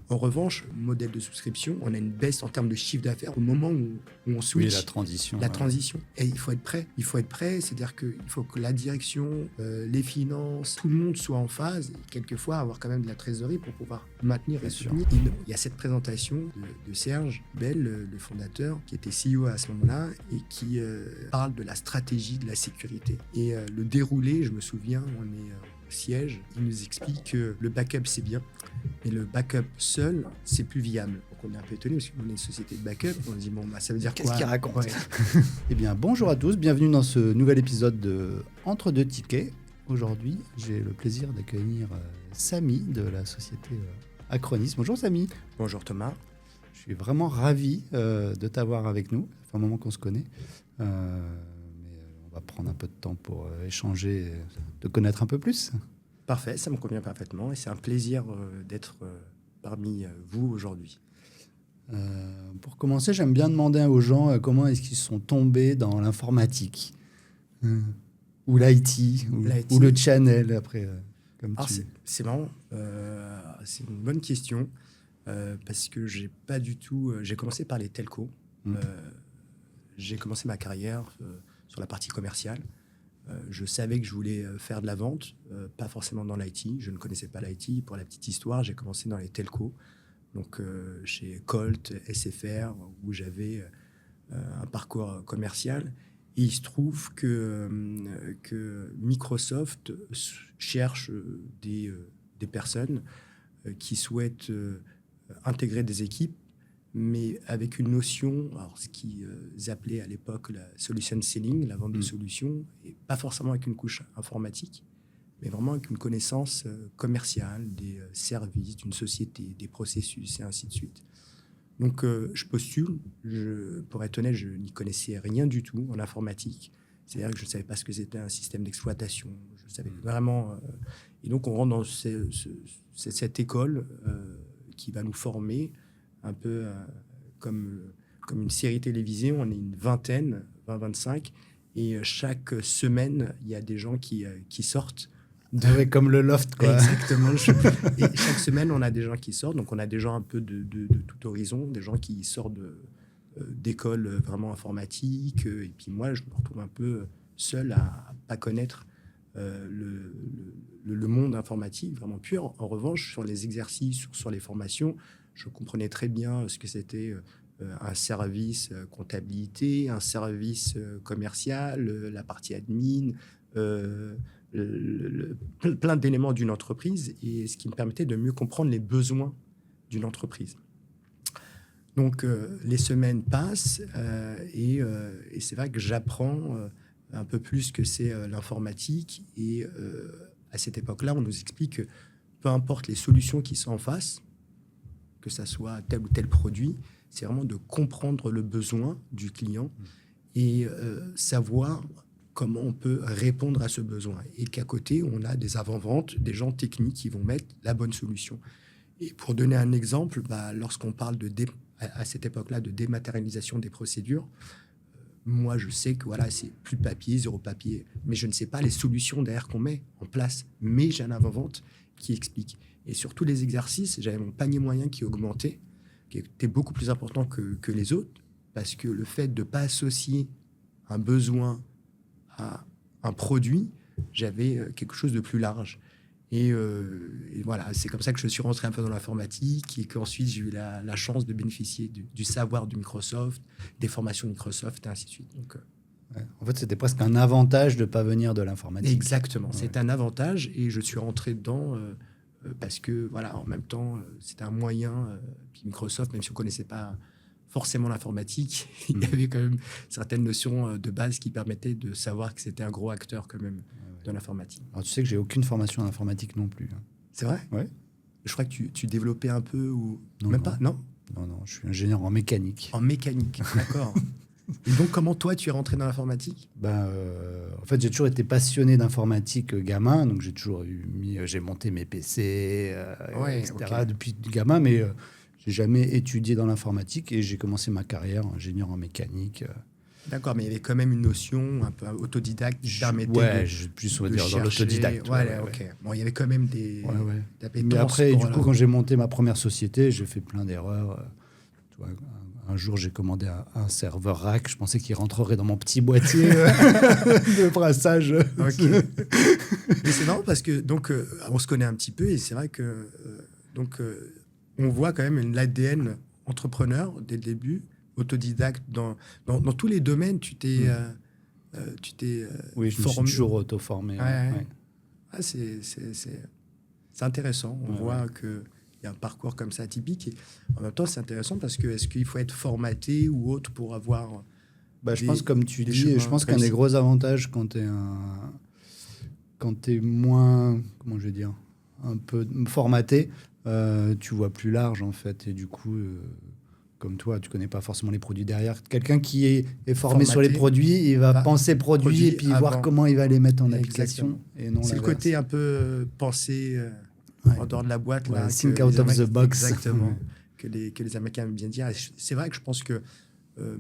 En revanche, modèle de souscription, on a une baisse en termes de chiffre d'affaires au moment où on switch. Oui, la transition. La transition. Et il faut être prêt. Il faut être prêt, c'est-à-dire qu'il faut que la direction, les finances, tout le monde soit en phase. Et quelquefois, avoir quand même de la trésorerie pour pouvoir maintenir et soutenir. Il y a cette présentation de Serge Bell, le fondateur, qui était CEO à ce moment-là et qui parle de la stratégie de la sécurité. Et le déroulé, je me souviens, on est au siège, il nous explique que le backup, c'est bien, mais le backup seul, c'est plus viable. Donc on est un peu étonné parce qu'on est une société de backup. On se dit, bon, bah, ça veut dire quoi ? Qu'est-ce qu'il raconte ? Eh bien, bonjour à tous, bienvenue dans ce nouvel épisode de Entre deux tickets. Aujourd'hui, j'ai le plaisir d'accueillir Samy de la société Acronis. Bonjour Samy. Bonjour Thomas. Je suis vraiment ravi de t'avoir avec nous. Ça fait un moment qu'on se connaît. Mais on va prendre un peu de temps pour échanger, te connaître un peu plus. Parfait, ça me convient parfaitement et c'est un plaisir d'être parmi vous aujourd'hui. Pour commencer, j'aime bien demander aux gens comment est-ce qu'ils sont tombés dans l'informatique ou l'IT ou le channel après. Alors c'est marrant, c'est une bonne question parce que j'ai pas du tout. J'ai commencé par les telcos. J'ai commencé ma carrière sur la partie commerciale. Je savais que je voulais faire de la vente, pas forcément dans l'IT. Je ne connaissais pas l'IT. Pour la petite histoire, j'ai commencé dans les telcos, donc chez Colt, SFR, où j'avais un parcours commercial. Et il se trouve que Microsoft cherche des personnes qui souhaitent intégrer des équipes, mais avec une notion, alors ce qu'ils appelaient à l'époque la solution selling, la vente de solutions, et pas forcément avec une couche informatique, mais vraiment avec une connaissance commerciale des services d'une société, des processus et ainsi de suite. Donc je postule, pour être honnête, je n'y connaissais rien du tout en informatique, c'est-à-dire que je ne savais pas ce que c'était un système d'exploitation, je savais vraiment... et donc on rentre dans cette école qui va nous former, un peu comme une série télévisée. On est une vingtaine, 20-25, et chaque semaine, il y a des gens qui sortent. Comme le loft, quoi. Exactement. Et chaque semaine, on a des gens qui sortent. Donc, on a des gens un peu de tout horizon, des gens qui sortent d'écoles vraiment informatiques. Et puis moi, je me retrouve un peu seul à pas connaître le monde informatique, vraiment pur. En revanche, sur les exercices, sur les formations, je comprenais très bien ce que c'était un service comptabilité, un service commercial, la partie admin, plein d'éléments d'une entreprise, et ce qui me permettait de mieux comprendre les besoins d'une entreprise. Donc, les semaines passent et c'est vrai que j'apprends un peu plus que c'est l'informatique. Et à cette époque-là, on nous explique que peu importe les solutions qui sont en face, que ça soit tel ou tel produit, c'est vraiment de comprendre le besoin du client et savoir comment on peut répondre à ce besoin. Et qu'à côté, on a des avant-ventes, des gens techniques qui vont mettre la bonne solution. Et pour donner un exemple, lorsqu'on parle à cette époque-là de dématérialisation des procédures, moi, je sais que voilà, c'est plus de papier, zéro papier, mais je ne sais pas les solutions derrière qu'on met en place. Mais j'ai un avant-vente qui explique. Et sur tous les exercices, j'avais mon panier moyen qui augmentait, qui était beaucoup plus important que les autres, parce que le fait de ne pas associer un besoin à un produit, j'avais quelque chose de plus large. Et voilà, c'est comme ça que je suis rentré un peu dans l'informatique et qu'ensuite j'ai eu la chance de bénéficier du savoir de Microsoft, des formations de Microsoft et ainsi de suite. Donc, ouais. En fait, c'était presque un avantage de ne pas venir de l'informatique. Exactement, ouais. C'est un avantage et je suis rentré dedans parce que, voilà, en même temps, c'était un moyen. Puis Microsoft, même si on ne connaissait pas forcément l'informatique, il y avait quand même certaines notions de base qui permettaient de savoir que c'était un gros acteur quand même de l'informatique. Alors, tu sais que j'ai aucune formation en informatique non plus. C'est vrai ? Ouais. Je crois que tu développais un peu ou... Non, même non. pas, non ? Non, je suis ingénieur en mécanique. En mécanique, d'accord. Et donc, comment toi, tu es rentré dans l'informatique ? En fait, j'ai toujours été passionné d'informatique gamin, donc j'ai monté mes PC, etc. Okay. Depuis gamin, mais j'ai jamais étudié dans l'informatique et j'ai commencé ma carrière ingénieur en mécanique. D'accord, mais il y avait quand même une notion un peu autodidacte qui permettait Ouais, je plus on va de dire dans chercher. l'autodidacte. Voilà, ok. Bon, il y avait quand même des Mais appétences après, pour du coup, quand j'ai monté ma première société, j'ai fait plein d'erreurs. Tu vois, un jour, j'ai commandé un serveur rack. Je pensais qu'il rentrerait dans mon petit boîtier de brassage. Ok. Mais c'est marrant parce que donc on se connaît un petit peu et c'est vrai que on voit quand même l'ADN entrepreneur dès le début, autodidacte dans tous les domaines. Tu t'es Oui, je me suis formé. toujours auto-formé. Ouais. Ah, c'est intéressant. On Ouais, voit que il y a un parcours comme ça atypique. Et en même temps, c'est intéressant parce que est-ce qu'il faut être formaté ou autre pour avoir Je pense, comme tu des dis, je chemins pense qu'un des réussis. gros avantages quand tu es moins, comment je vais dire, un peu formaté, tu vois plus large en fait. Et du coup, comme toi, tu connais pas forcément les produits derrière. Quelqu'un qui est formé sur les Formaté, produits, il va bah, penser produits produit et puis voir avant. comment il va les mettre en Exactement. application et non C'est le l'inverse. côté un peu penser Ouais. en dehors de la boîte Ouais, là think que out les of the Américains box. exactement que les Américains aiment bien dire. Et c'est vrai que je pense que euh,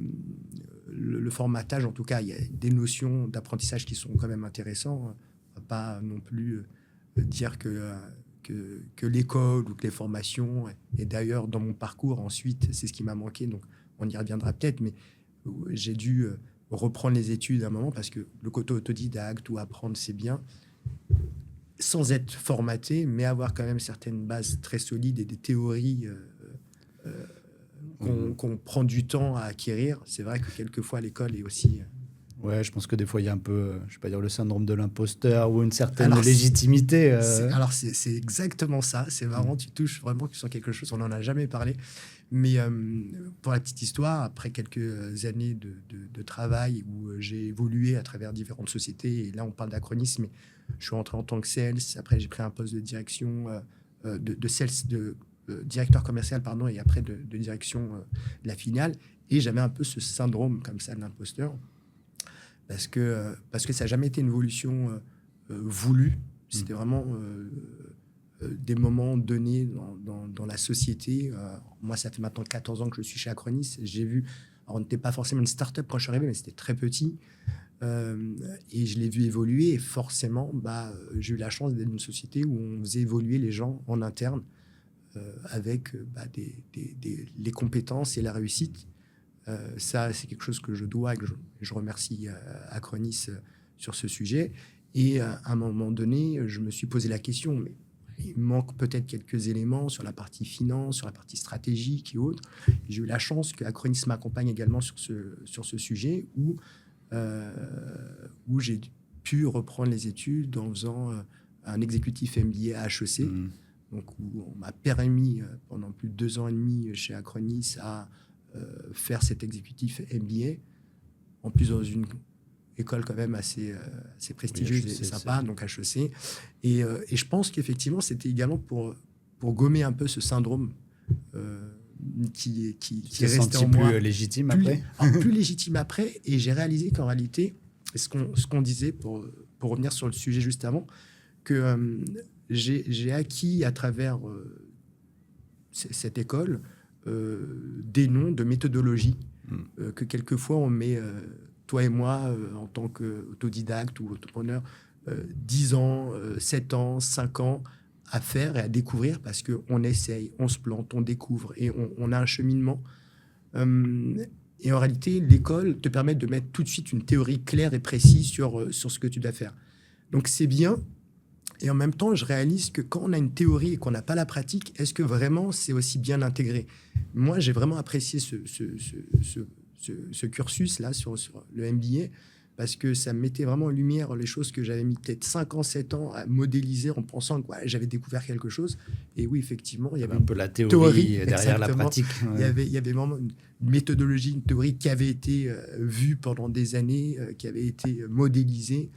le formatage, en tout cas, il y a des notions d'apprentissage qui sont quand même intéressantes. On va pas non plus dire que l'école ou que les formations, et d'ailleurs dans mon parcours ensuite, c'est ce qui m'a manqué, donc on y reviendra peut-être, mais j'ai dû reprendre les études à un moment parce que le côté autodidacte ou apprendre, c'est bien, sans être formaté, mais avoir quand même certaines bases très solides et des théories qu'on prend du temps à acquérir. C'est vrai que quelquefois l'école est aussi... Ouais, je pense que des fois, il y a un peu, je vais pas dire le syndrome de l'imposteur ou une certaine Alors, légitimité. c'est exactement ça. C'est marrant, tu touches vraiment sur quelque chose. On n'en a jamais parlé. Mais pour la petite histoire, après quelques années de travail où j'ai évolué à travers différentes sociétés, et là on parle d'acronisme, mais je suis rentré en tant que sales. Après, j'ai pris un poste de direction, de sales, directeur commercial, pardon, et après de direction de la filiale. Et j'avais un peu ce syndrome comme ça de l'imposteur. Parce que ça n'a jamais été une évolution voulue. C'était vraiment des moments donnés dans la société. Moi, ça fait maintenant 14 ans que je suis chez Acronis. J'ai vu, alors on n'était pas forcément une start-up quand je suis arrivé, mais c'était très petit. Et je l'ai vu évoluer. Et forcément, j'ai eu la chance d'être dans une société où on faisait évoluer les gens en interne avec les compétences et la réussite. Ça, c'est quelque chose que je dois et que je remercie Acronis sur ce sujet. Et à un moment donné, je me suis posé la question, mais il manque peut-être quelques éléments sur la partie finance, sur la partie stratégique et autres. J'ai eu la chance que Acronis m'accompagne également sur ce sujet où j'ai pu reprendre les études en faisant un exécutif MBA à HEC. Donc, où on m'a permis pendant plus de 2 ans et demi chez Acronis à faire cet exécutif MBA, en plus dans une école quand même assez prestigieuse et sympa, donc HEC. Et je pense qu'effectivement, c'était également pour gommer un peu ce syndrome qui est resté en moi. Plus légitime après plus légitime après. Et j'ai réalisé qu'en réalité, ce qu'on disait, pour revenir sur le sujet juste avant, que j'ai acquis à travers cette école des noms de méthodologies que quelquefois on met, toi et moi, en tant qu'autodidacte ou entrepreneur, 10 ans, 7 ans, 5 ans à faire et à découvrir parce qu'on essaye, on se plante, on découvre et on a un cheminement. Et en réalité, l'école te permet de mettre tout de suite une théorie claire et précise sur ce que tu dois faire. Donc c'est bien. Et en même temps, je réalise que quand on a une théorie et qu'on n'a pas la pratique, est-ce que vraiment c'est aussi bien intégré? Moi, j'ai vraiment apprécié ce cursus-là sur le MBA parce que ça me mettait vraiment en lumière les choses que j'avais mis peut-être 5 ans, 7 ans à modéliser en pensant que j'avais découvert quelque chose. Et oui, effectivement, il y avait un peu la théorie derrière la pratique. Ouais. Il y avait vraiment une méthodologie, une théorie qui avait été vue pendant des années, qui avait été modélisée.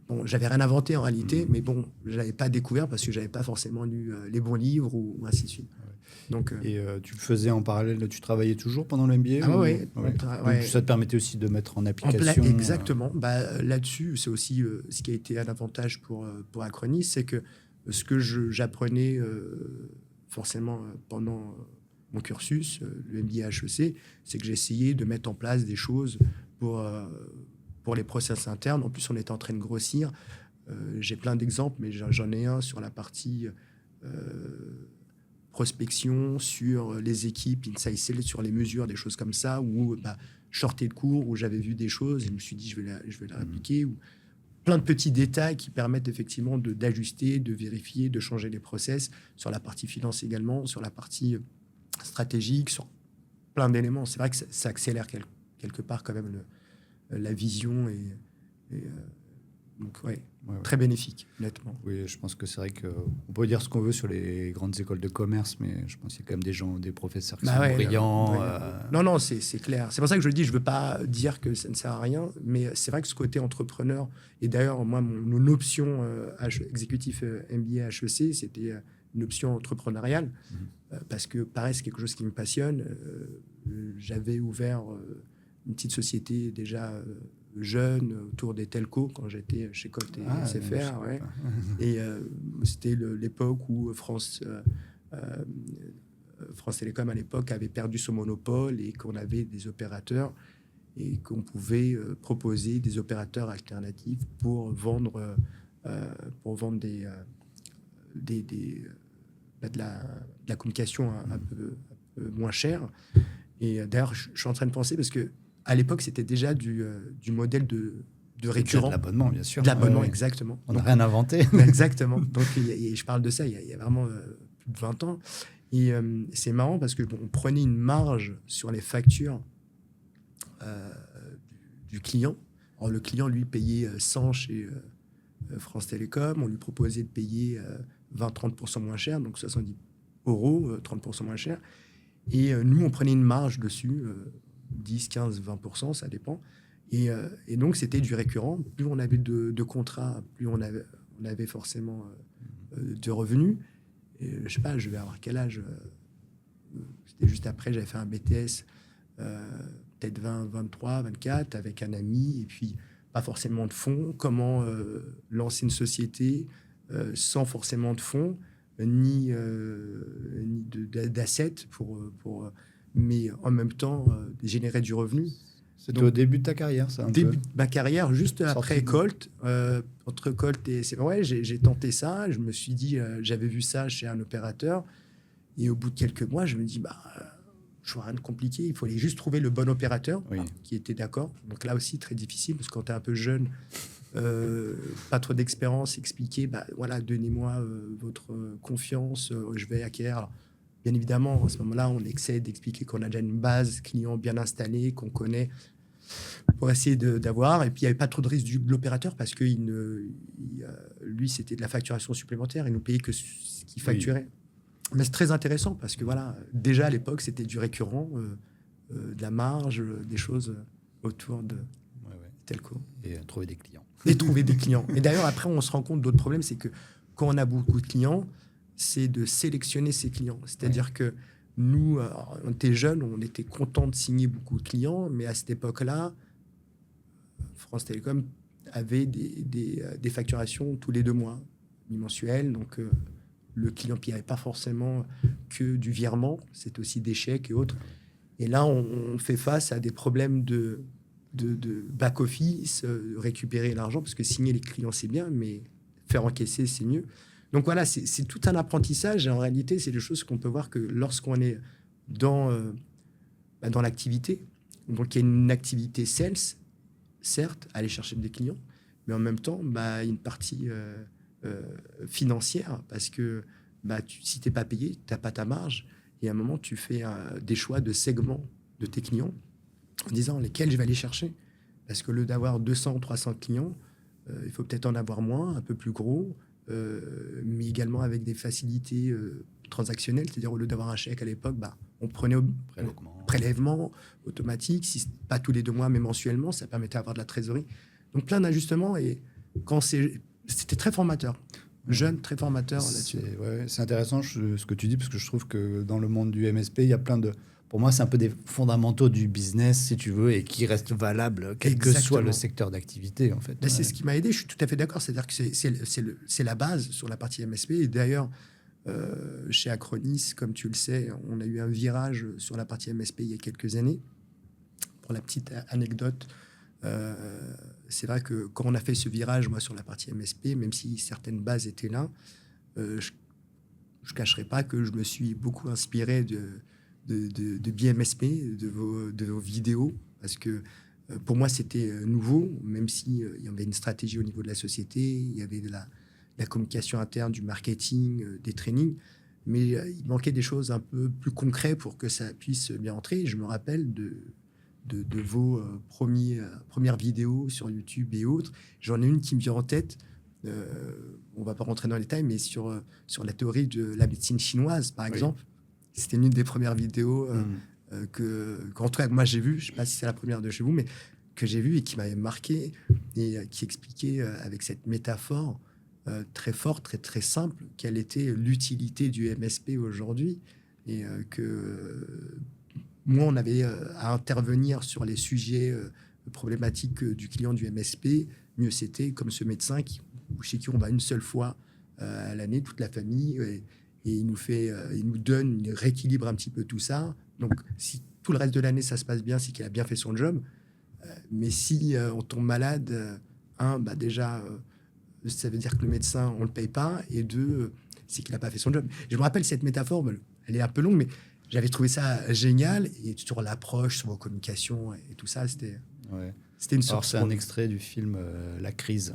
Bon, j'avais rien inventé en réalité, mais bon, je l'avais pas découvert parce que j'avais pas forcément lu les bons livres ou ainsi de suite. Donc, et tu le faisais en parallèle, tu travaillais toujours pendant le MBA? Ah ouais. Donc ça te permettait aussi de mettre en application. Exactement. Là-dessus, c'est aussi ce qui a été un avantage pour Acronis, c'est que ce que j'apprenais forcément pendant mon cursus, le MBA HEC, c'est que j'ai essayé de mettre en place des choses pour les process internes. En plus, on était en train de grossir. J'ai plein d'exemples, mais j'en ai un sur la partie prospection, sur les équipes, Inside Sales, sur les mesures, des choses comme ça, où je sortais de cours, où j'avais vu des choses et je me suis dit, je vais la répliquer. Ou plein de petits détails qui permettent effectivement d'ajuster, de vérifier, de changer les process, sur la partie finance également, sur la partie stratégique, sur plein d'éléments. C'est vrai que ça accélère quelque part quand même la vision donc très bénéfique, honnêtement. Oui, je pense que c'est vrai qu'on peut dire ce qu'on veut sur les grandes écoles de commerce, mais je pense qu'il y a quand même des professeurs qui sont brillants. Non, c'est clair. C'est pour ça que je le dis, je ne veux pas dire que ça ne sert à rien, mais c'est vrai que ce côté mon option exécutif MBA HEC, c'était une option entrepreneuriale, parce que pareil, c'est quelque chose qui me passionne. J'avais ouvert une petite société déjà jeune autour des telcos quand j'étais chez Colt et SFR. Et c'était l'époque où France Télécom à l'époque avait perdu son monopole et qu'on avait des opérateurs et qu'on pouvait proposer des opérateurs alternatifs pour vendre de la communication un peu moins chère. Et d'ailleurs, je suis en train de penser parce que à l'époque, c'était déjà du modèle de récurrent. De l'abonnement, bien sûr. De l'abonnement, exactement. On n'a rien inventé. Exactement. Donc, je parle de ça il y a vraiment plus de 20 ans. Et c'est marrant parce on prenait une marge sur les factures du client. Alors, le client, lui, payait 100 chez France Télécom. On lui proposait de payer 20-30% moins cher, donc 70 €, 30% moins cher. Et nous, on prenait une marge dessus, 10, 15, 20%, ça dépend. Et donc, c'était du récurrent. Plus on avait de contrats, plus on avait forcément de revenus. Et, je sais pas, je vais avoir quel âge c'était juste après, j'avais fait un BTS, peut-être 20, 23, 24, avec un ami. Et puis, pas forcément de fonds. Comment lancer une société sans forcément de fonds ni d'assets mais en même temps générer du revenu. C'était au début de ta carrière, ça? Début de ma carrière, juste après Colt. Entre Colt et... j'ai tenté ça. Je me suis dit, j'avais vu ça chez un opérateur. Et au bout de quelques mois, je me dis, je vois rien de compliqué. Il fallait juste trouver le bon opérateur qui était d'accord. Donc là aussi, très difficile, parce que quand tu es un peu jeune... pas trop d'expérience, expliquer, donnez-moi votre confiance, je vais acquérir. Alors, bien évidemment, à ce moment-là, on essaie d'expliquer qu'on a déjà une base client bien installée, qu'on connaît, pour essayer d'avoir. Et puis, il n'y avait pas trop de risque de l'opérateur parce que lui, c'était de la facturation supplémentaire. Il nous payait que ce qu'il facturait. Mais c'est très intéressant parce que, déjà à l'époque, c'était du récurrent, de la marge, des choses autour de telco. Et trouver des clients. Et trouver des clients. Et d'ailleurs, après, on se rend compte d'autres problèmes, c'est que quand on a beaucoup de clients, c'est de sélectionner ses clients. C'est-à-dire que nous, on était jeunes, on était contents de signer beaucoup de clients, mais à cette époque-là, France Télécom avait des facturations tous les 2 mois, mensuelles. Donc, le client, puis il n'y avait pas forcément que du virement, c'est aussi des chèques et autres. Et là, on fait face à des problèmes de back-office, récupérer l'argent, parce que signer les clients, c'est bien, mais faire encaisser, c'est mieux. Donc voilà, c'est tout un apprentissage. Et en réalité, c'est des choses qu'on peut voir que lorsqu'on est dans l'activité, donc il y a une activité sales, certes, aller chercher des clients, mais en même temps, une partie financière, parce que si tu n'es pas payé, tu n'as pas ta marge. Et à un moment, tu fais des choix de segments de tes clients, en disant lesquels je vais aller chercher. Parce que au lieu d'avoir 200 ou 300 clients, il faut peut-être en avoir moins, un peu plus gros, mais également avec des facilités transactionnelles. C'est-à-dire, au lieu d'avoir un chèque à l'époque, on prenait prélèvement automatique, si pas tous les 2 mois, mais mensuellement, ça permettait d'avoir de la trésorerie. Donc, plein d'ajustements. Et c'était très formateur. Jeune, très formateur là-dessus. C'est intéressant ce que tu dis, parce que je trouve que dans le monde du MSP, il y a plein de... Pour moi, c'est un peu des fondamentaux du business, si tu veux, et qui restent valables, quel que soit le secteur d'activité, en fait. C'est ce qui m'a aidé, je suis tout à fait d'accord. C'est-à-dire que c'est la base sur la partie MSP. Et d'ailleurs, chez Acronis, comme tu le sais, on a eu un virage sur la partie MSP il y a quelques années. Pour la petite anecdote, C'est vrai que quand on a fait ce virage, moi, sur la partie MSP, même si certaines bases étaient là, je ne cacherai pas que je me suis beaucoup inspiré de BMSP, de vos vidéos, parce que pour moi, c'était nouveau, même si il y avait une stratégie au niveau de la société, il y avait de la communication interne, du marketing, des trainings, mais il manquait des choses un peu plus concrètes pour que ça puisse bien entrer. Je me rappelle de vos premières vidéos sur YouTube et autres. J'en ai une qui me vient en tête. On ne va pas rentrer dans les détails, mais sur la théorie de la médecine chinoise, par exemple. C'était une des premières vidéos qu'en tout cas, moi, j'ai vue. Je ne sais pas si c'est la première de chez vous, mais que j'ai vue et qui m'avait marqué et qui expliquait avec cette métaphore très forte, très, très simple, quelle était l'utilité du MSP aujourd'hui et que moi, on avait à intervenir sur les sujets problématiques du client du MSP. Mieux c'était comme ce médecin chez qui on va une seule fois à l'année, toute la famille, et il nous donne, il rééquilibre un petit peu tout ça. Donc, si tout le reste de l'année, ça se passe bien, c'est qu'il a bien fait son job. Mais si on tombe malade, déjà, ça veut dire que le médecin, on ne le paye pas, et deux, c'est qu'il n'a pas fait son job. Je me rappelle cette métaphore, elle est un peu longue, mais j'avais trouvé ça génial, et sur l'approche, sur vos communications et tout ça, c'était une source. Alors, c'est un extrait du film La Crise,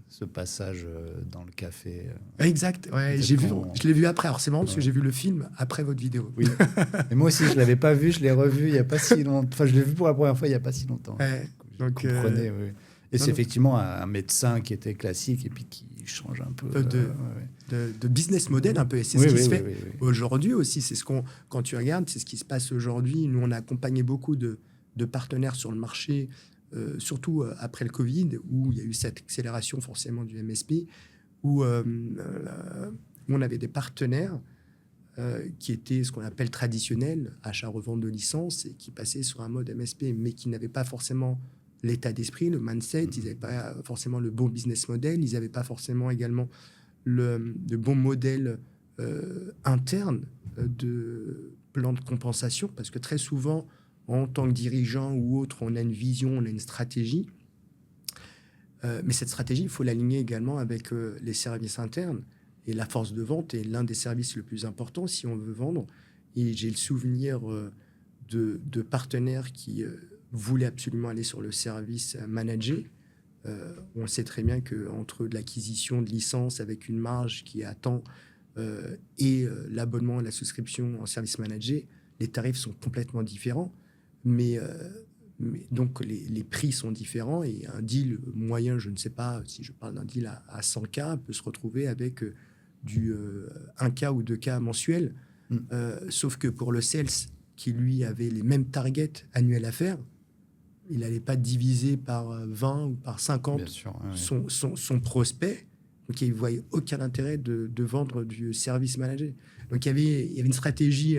ce passage dans le café. Exact, je l'ai vu après. Alors, c'est marrant parce que j'ai vu le film après votre vidéo. Oui. Et moi aussi, je ne l'avais pas vu, je l'ai revu il n'y a pas si longtemps. Enfin, je l'ai vu pour la première fois il n'y a pas si longtemps. Donc, comprenez, Et c'est effectivement un médecin qui était classique et puis qui change un peu. De business model un peu. Et c'est ce qui se fait aujourd'hui aussi. C'est quand tu regardes, c'est ce qui se passe aujourd'hui. Nous, on a accompagné beaucoup de partenaires sur le marché, surtout après le Covid, où il y a eu cette accélération forcément du MSP, où on avait des partenaires qui étaient ce qu'on appelle traditionnels, achat-revente de licences, et qui passaient sur un mode MSP, mais qui n'avaient pas forcément l'état d'esprit, le mindset, ils n'avaient pas forcément le bon business model, ils n'avaient pas forcément également le bon modèle interne de plan de compensation, parce que très souvent, en tant que dirigeant ou autre, on a une vision, on a une stratégie, mais cette stratégie, il faut l'aligner également avec les services internes, et la force de vente est l'un des services le plus importants si on veut vendre, et j'ai le souvenir de partenaires qui voulaient absolument aller sur le service managé. On sait très bien qu'entre l'acquisition de licences avec une marge qui attend et l'abonnement et la souscription en service managé, les tarifs sont complètement différents. Mais donc, les prix sont différents et un deal moyen, je ne sais pas si je parle d'un deal à 100K, peut se retrouver avec du 1K ou 2K mensuel. Sauf que pour le sales, qui lui avait les mêmes targets annuels à faire, il n'allait pas diviser par 20 ou par 50 son prospect. Donc, il ne voyait aucun intérêt de vendre du service managé. Donc, il y avait une stratégie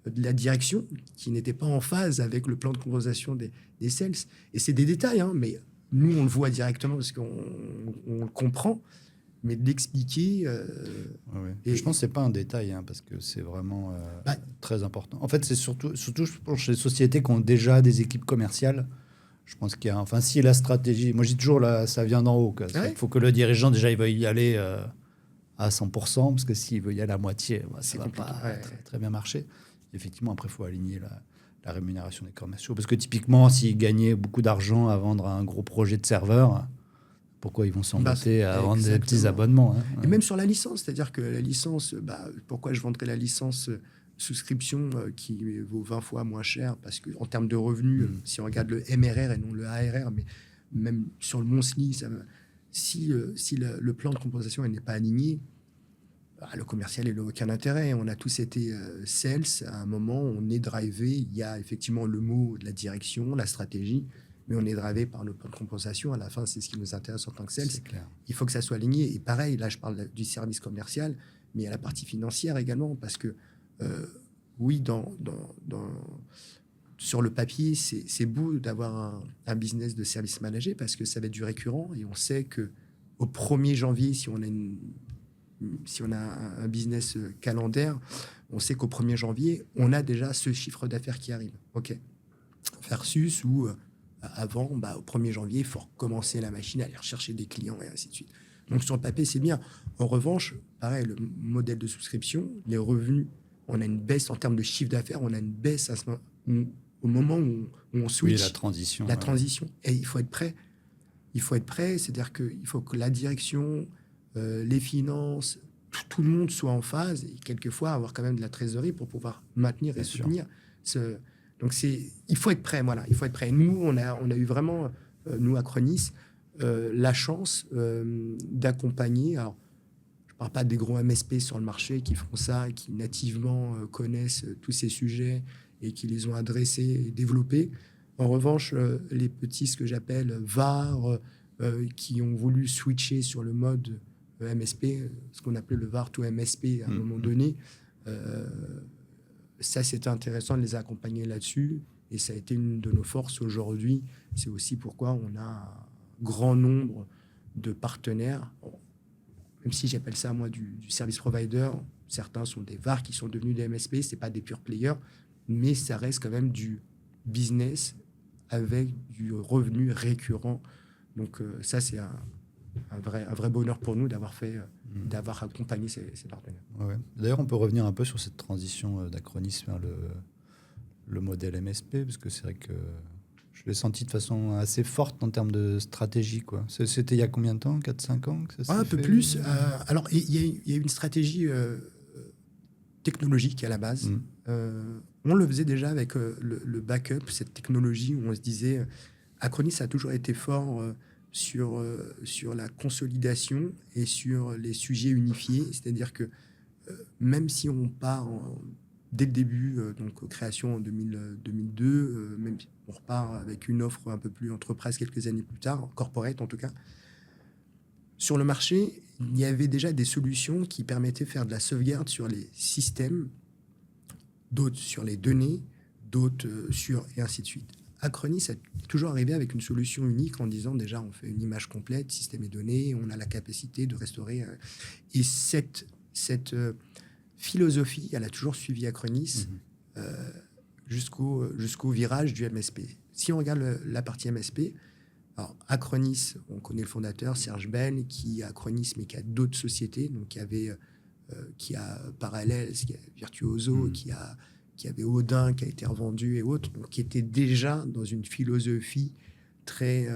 de la direction qui n'était pas en phase avec le plan de compensation des sales. Et c'est des détails, mais nous, on le voit directement parce qu'on le comprend. Mais de l'expliquer... Et je pense que ce n'est pas un détail, parce que c'est vraiment très important. En fait, c'est surtout je pense, chez les sociétés qui ont déjà des équipes commerciales. Je pense qu'il y a... Enfin, si la stratégie... Moi, je dis toujours, là, ça vient d'en haut. Il faut que le dirigeant, déjà, il veuille y aller à 100%, parce que s'il veut y aller à moitié, ça ne va pas très bien marcher. Effectivement, après, il faut aligner la rémunération des commerciaux. Parce que typiquement, s'ils gagnaient beaucoup d'argent à vendre un gros projet de serveur... Pourquoi ils vont s'embêter à vendre des petits abonnements Et même sur la licence, c'est-à-dire que la licence, pourquoi je vendrais la licence souscription qui vaut 20 fois moins cher? Parce qu'en termes de revenus, si on regarde le MRR et non le ARR, mais même sur le Monthly, si le plan de compensation n'est pas aligné, le commercial n'a aucun intérêt. On a tous été sales. À un moment, on est drivé. Il y a effectivement le mot de la direction, la stratégie, mais on est drivé par le plan de compensation. À la fin, c'est ce qui nous intéresse en tant que sales. Il faut que ça soit aligné. Et pareil, là, je parle du service commercial, mais il y a la partie financière également, parce que oui, sur le papier, c'est beau d'avoir un business de service managé, parce que ça va être du récurrent, et on sait qu'au 1er janvier, si on a un business calendaire, on sait qu'au 1er janvier, on a déjà ce chiffre d'affaires qui arrive. OK. Versus où Avant, au 1er janvier, il faut recommencer la machine, aller rechercher des clients et ainsi de suite. Donc sur le papier, c'est bien. En revanche, pareil, le modèle de souscription, les revenus, on a une baisse en termes de chiffre d'affaires, on a une baisse au moment où on switch. Oui, la transition. La transition. Et il faut être prêt. Il faut être prêt, c'est-à-dire qu'il faut que la direction, les finances, tout le monde soit en phase et quelquefois avoir quand même de la trésorerie pour pouvoir maintenir et soutenir. Donc il faut être prêt, voilà. Il faut être prêt. Nous, on a eu vraiment, nous à Acronis, la chance d'accompagner. Alors, je ne parle pas des gros MSP sur le marché qui font ça et qui nativement connaissent tous ces sujets et qui les ont adressés et développés. En revanche, les petits, ce que j'appelle VAR, qui ont voulu switcher sur le mode MSP, ce qu'on appelait le VAR to MSP à un moment donné, ça, c'était intéressant de les accompagner là-dessus. Et ça a été une de nos forces aujourd'hui. C'est aussi pourquoi on a un grand nombre de partenaires. Même si j'appelle ça, moi, du service provider, certains sont des VAR qui sont devenus des MSP. Ce n'est pas des pure players, mais ça reste quand même du business avec du revenu récurrent. Donc ça, c'est un vrai bonheur pour nous d'avoir accompagné ces partenaires. Ouais. D'ailleurs, on peut revenir un peu sur cette transition d'Acronis vers le modèle MSP, parce que c'est vrai que je l'ai senti de façon assez forte en termes de stratégie, quoi. C'était il y a combien de temps, 4-5 ans que ça s'est un peu fait plus. Alors, il y a une stratégie technologique à la base. On le faisait déjà avec le backup, cette technologie où on se disait, Acronis a toujours été fort sur la consolidation et sur les sujets unifiés. C'est-à-dire que même si on part dès le début, donc création en 2002, même si on repart avec une offre un peu plus entreprise quelques années plus tard, corporate en tout cas, sur le marché, il y avait déjà des solutions qui permettaient de faire de la sauvegarde sur les systèmes, d'autres sur les données, d'autres et ainsi de suite. Acronis est toujours arrivé avec une solution unique en disant déjà on fait une image complète, système et données, on a la capacité de restaurer. Et cette philosophie, elle a toujours suivi Acronis jusqu'au virage du MSP. Si on regarde la partie MSP, alors Acronis, on connaît le fondateur, Serge Ben, qui a Acronis, mais qui a d'autres sociétés, donc qui a Parallels, qui a Virtuoso, qui avait Odin, qui a été revendu et autres, donc qui était déjà dans une philosophie très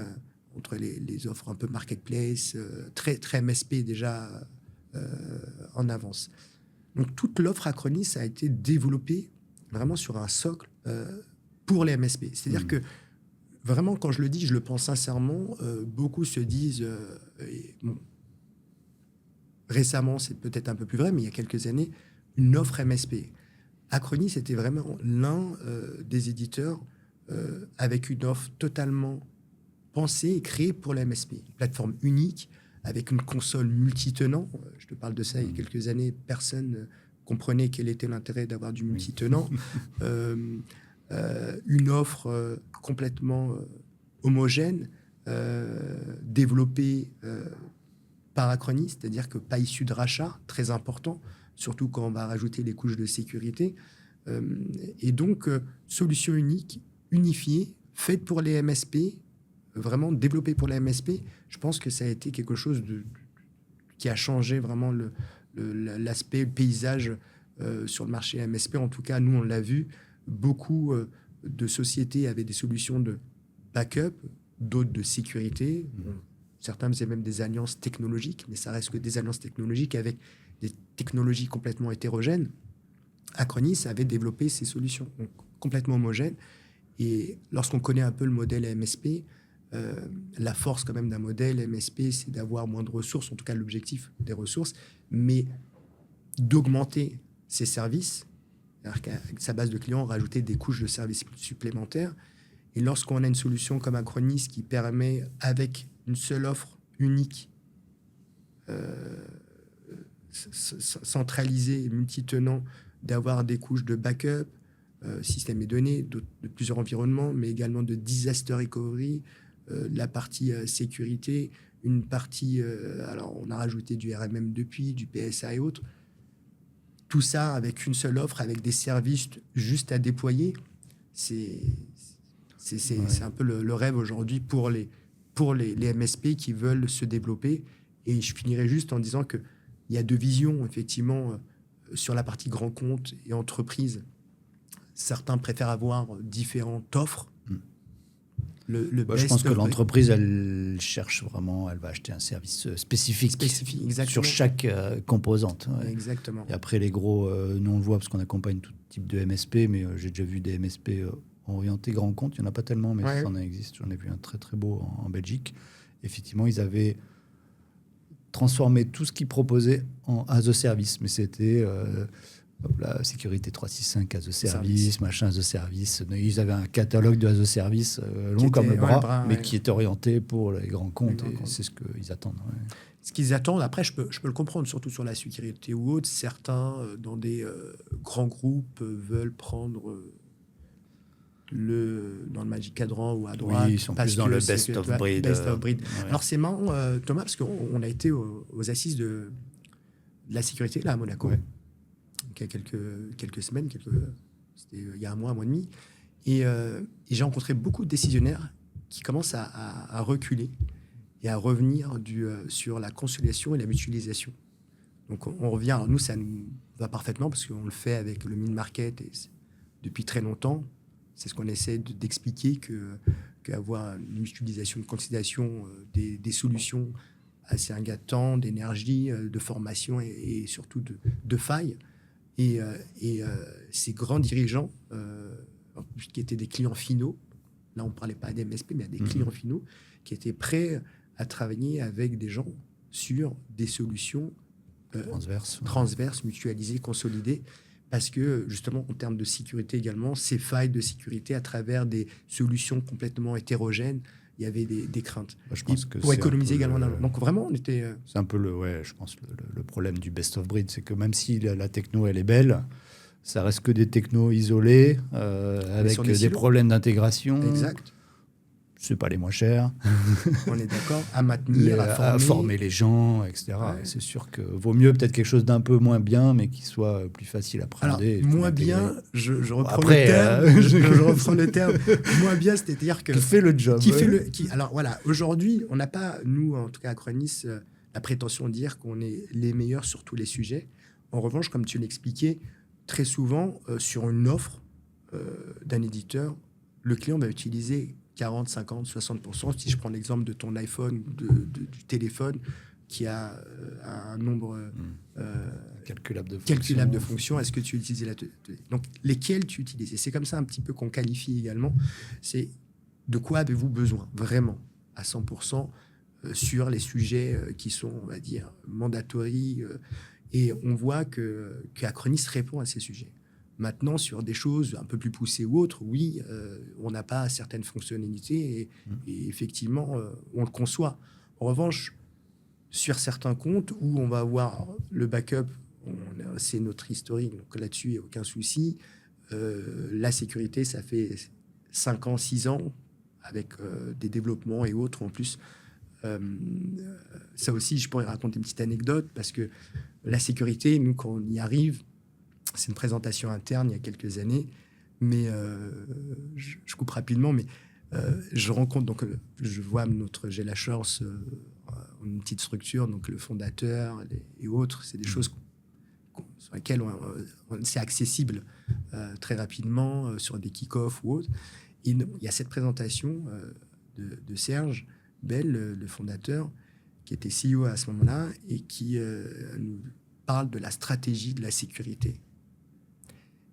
entre les offres un peu marketplace, très MSP déjà en avance. Donc toute l'offre Acronis a été développée vraiment sur un socle pour les MSP. C'est-à-dire que vraiment, quand je le dis, je le pense sincèrement, beaucoup se disent, récemment c'est peut-être un peu plus vrai, mais il y a quelques années, une offre MSP. Acronis était vraiment l'un des éditeurs avec une offre totalement pensée et créée pour la MSP. Une plateforme unique, avec une console multitenant. Je te parle de ça il y a quelques années, personne comprenait quel était l'intérêt d'avoir du multitenant. Une offre complètement homogène, développée par Acronis, c'est-à-dire que pas issue de rachat, très important, surtout quand on va rajouter les couches de sécurité. Et donc, solution unique, unifiée, faite pour les MSP, vraiment développée pour les MSP. Je pense que ça a été quelque chose qui a changé vraiment l'aspect, le paysage sur le marché MSP. En tout cas, nous, on l'a vu. Beaucoup de sociétés avaient des solutions de backup, d'autres de sécurité. Certains faisaient même des alliances technologiques, mais ça reste que des alliances technologiques avec des technologies complètement hétérogènes. Acronis avait développé ces solutions, donc complètement homogènes. Et lorsqu'on connaît un peu le modèle MSP, la force quand même d'un modèle MSP, c'est d'avoir moins de ressources, en tout cas l'objectif des ressources, mais d'augmenter ses services, c'est-à-dire qu'avec sa base de clients, rajouter des couches de services supplémentaires. Et lorsqu'on a une solution comme Acronis qui permet, avec une seule offre unique, centralisée et multitenant, d'avoir des couches de backup, système et données, de plusieurs environnements, mais également de disaster recovery, la partie sécurité, une partie... alors, on a rajouté du RMM depuis, du PSA et autres. Tout ça avec une seule offre, avec des services juste à déployer, c'est C'est un peu le rêve aujourd'hui pour les MSP qui veulent se développer. Et je finirai juste en disant qu'il y a deux visions, effectivement, sur la partie grand compte et entreprise. Certains préfèrent avoir différentes offres. Je pense que l'entreprise, elle cherche vraiment, elle va acheter un service spécifique sur chaque composante. Ouais. Exactement. Et après, les gros, nous on le voit parce qu'on accompagne tout type de MSP, mais j'ai déjà vu des MSP orientés grand compte. Il n'y en a pas tellement, mais ça en existe. J'en ai vu un très très beau en Belgique. Effectivement, ils avaient transformé tout ce qu'ils proposaient en as a service, mais c'était la sécurité 365 as a service, machin as a service. Ils avaient un catalogue de as a service long comme le bras, mais qui était orienté pour les grands comptes. C'est ce qu'ils attendent. Ouais. Ce qu'ils attendent, après, je peux le comprendre, surtout sur la sécurité ou autre. Certains, dans des grands groupes, veulent prendre dans le Magic Quadrant ou à droite. Oui, ils sont plus dans le best of breed. Ouais. Alors, c'est marrant, Thomas, parce qu'on a été aux assises de la sécurité, là, à Monaco, il y a quelques semaines, c'était il y a un mois et demi. Et j'ai rencontré beaucoup de décisionnaires qui commencent à reculer et à revenir sur la consolidation et la mutualisation. Donc, on revient. Alors, nous, ça nous va parfaitement parce qu'on le fait avec le mid-market depuis très longtemps. C'est ce qu'on essaie d'expliquer, qu'avoir une mutualisation, une consolidation des solutions, c'est un gain de temps, d'énergie, de formation et surtout de failles. Et ces grands dirigeants, qui étaient des clients finaux, là on ne parlait pas des MSP, mais des clients finaux, qui étaient prêts à travailler avec des gens sur des solutions transverses, mutualisées, consolidées, parce que justement en termes de sécurité également, ces failles de sécurité à travers des solutions complètement hétérogènes, il y avait des craintes. Je pense que pour économiser également. Donc vraiment, on était... C'est un peu je pense le problème du best of breed, c'est que même si la techno, elle est belle, ça reste que des technos isolés, avec des problèmes d'intégration. Exact. C'est pas les moins chers. On est d'accord. À maintenir, à former les gens, etc. Ouais. C'est sûr que vaut mieux peut-être quelque chose d'un peu moins bien, mais qui soit plus facile à appréhender. Alors, moins bien, je reprends le terme. Je reprends le terme. Moins bien, c'est-à-dire que... Qui fait le job. Alors voilà, aujourd'hui, on n'a pas, nous, en tout cas à Acronis, la prétention de dire qu'on est les meilleurs sur tous les sujets. En revanche, comme tu l'expliquais, très souvent, sur une offre d'un éditeur, le client va utiliser 40, 50, 60%. Si je prends l'exemple de ton iPhone, du téléphone, qui a un nombre calculable de fonctions, est-ce que tu utilises donc, lesquelles tu utilises? Et c'est comme ça un petit peu qu'on qualifie également. C'est de quoi avez-vous besoin, vraiment, à 100%, sur les sujets qui sont, on va dire, mandatory. Et on voit qu'Acronis répond à ces sujets. Maintenant, sur des choses un peu plus poussées ou autres, oui, on n'a pas certaines fonctionnalités et effectivement, on le conçoit. En revanche, sur certains comptes où on va avoir le backup, c'est notre historique, donc là-dessus, il n'y a aucun souci. La sécurité, ça fait 5 ans, 6 ans, avec des développements et autres en plus. Ça aussi, je pourrais raconter une petite anecdote, parce que la sécurité, nous, quand on y arrive, c'est une présentation interne il y a quelques années, mais je coupe rapidement, mais je rencontre, donc je vois j'ai la chance, une petite structure, donc le fondateur et autres, c'est des choses sur lesquelles c'est accessible très rapidement sur des kick-offs ou autres. Il y a cette présentation de Serge Bell, le fondateur, qui était CEO à ce moment-là, et qui nous parle de la stratégie de la sécurité.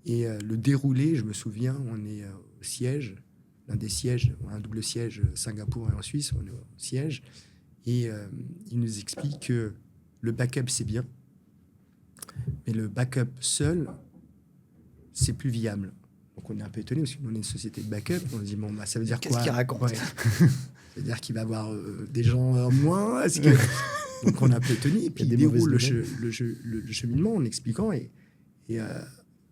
Et le déroulé, je me souviens, on est au siège, l'un des sièges, un double siège Singapour et en Suisse, on est au siège, et il nous explique que le backup, c'est bien, mais le backup seul, c'est plus viable. Donc on est un peu étonné, parce qu'on est une société de backup, on se dit, bon, bah, ça veut dire quoi? Qu'est-ce qu'il raconte? C'est-à-dire qu'il va y avoir des gens moins. Donc on est un peu étonné, et puis il déroule le cheminement en expliquant, et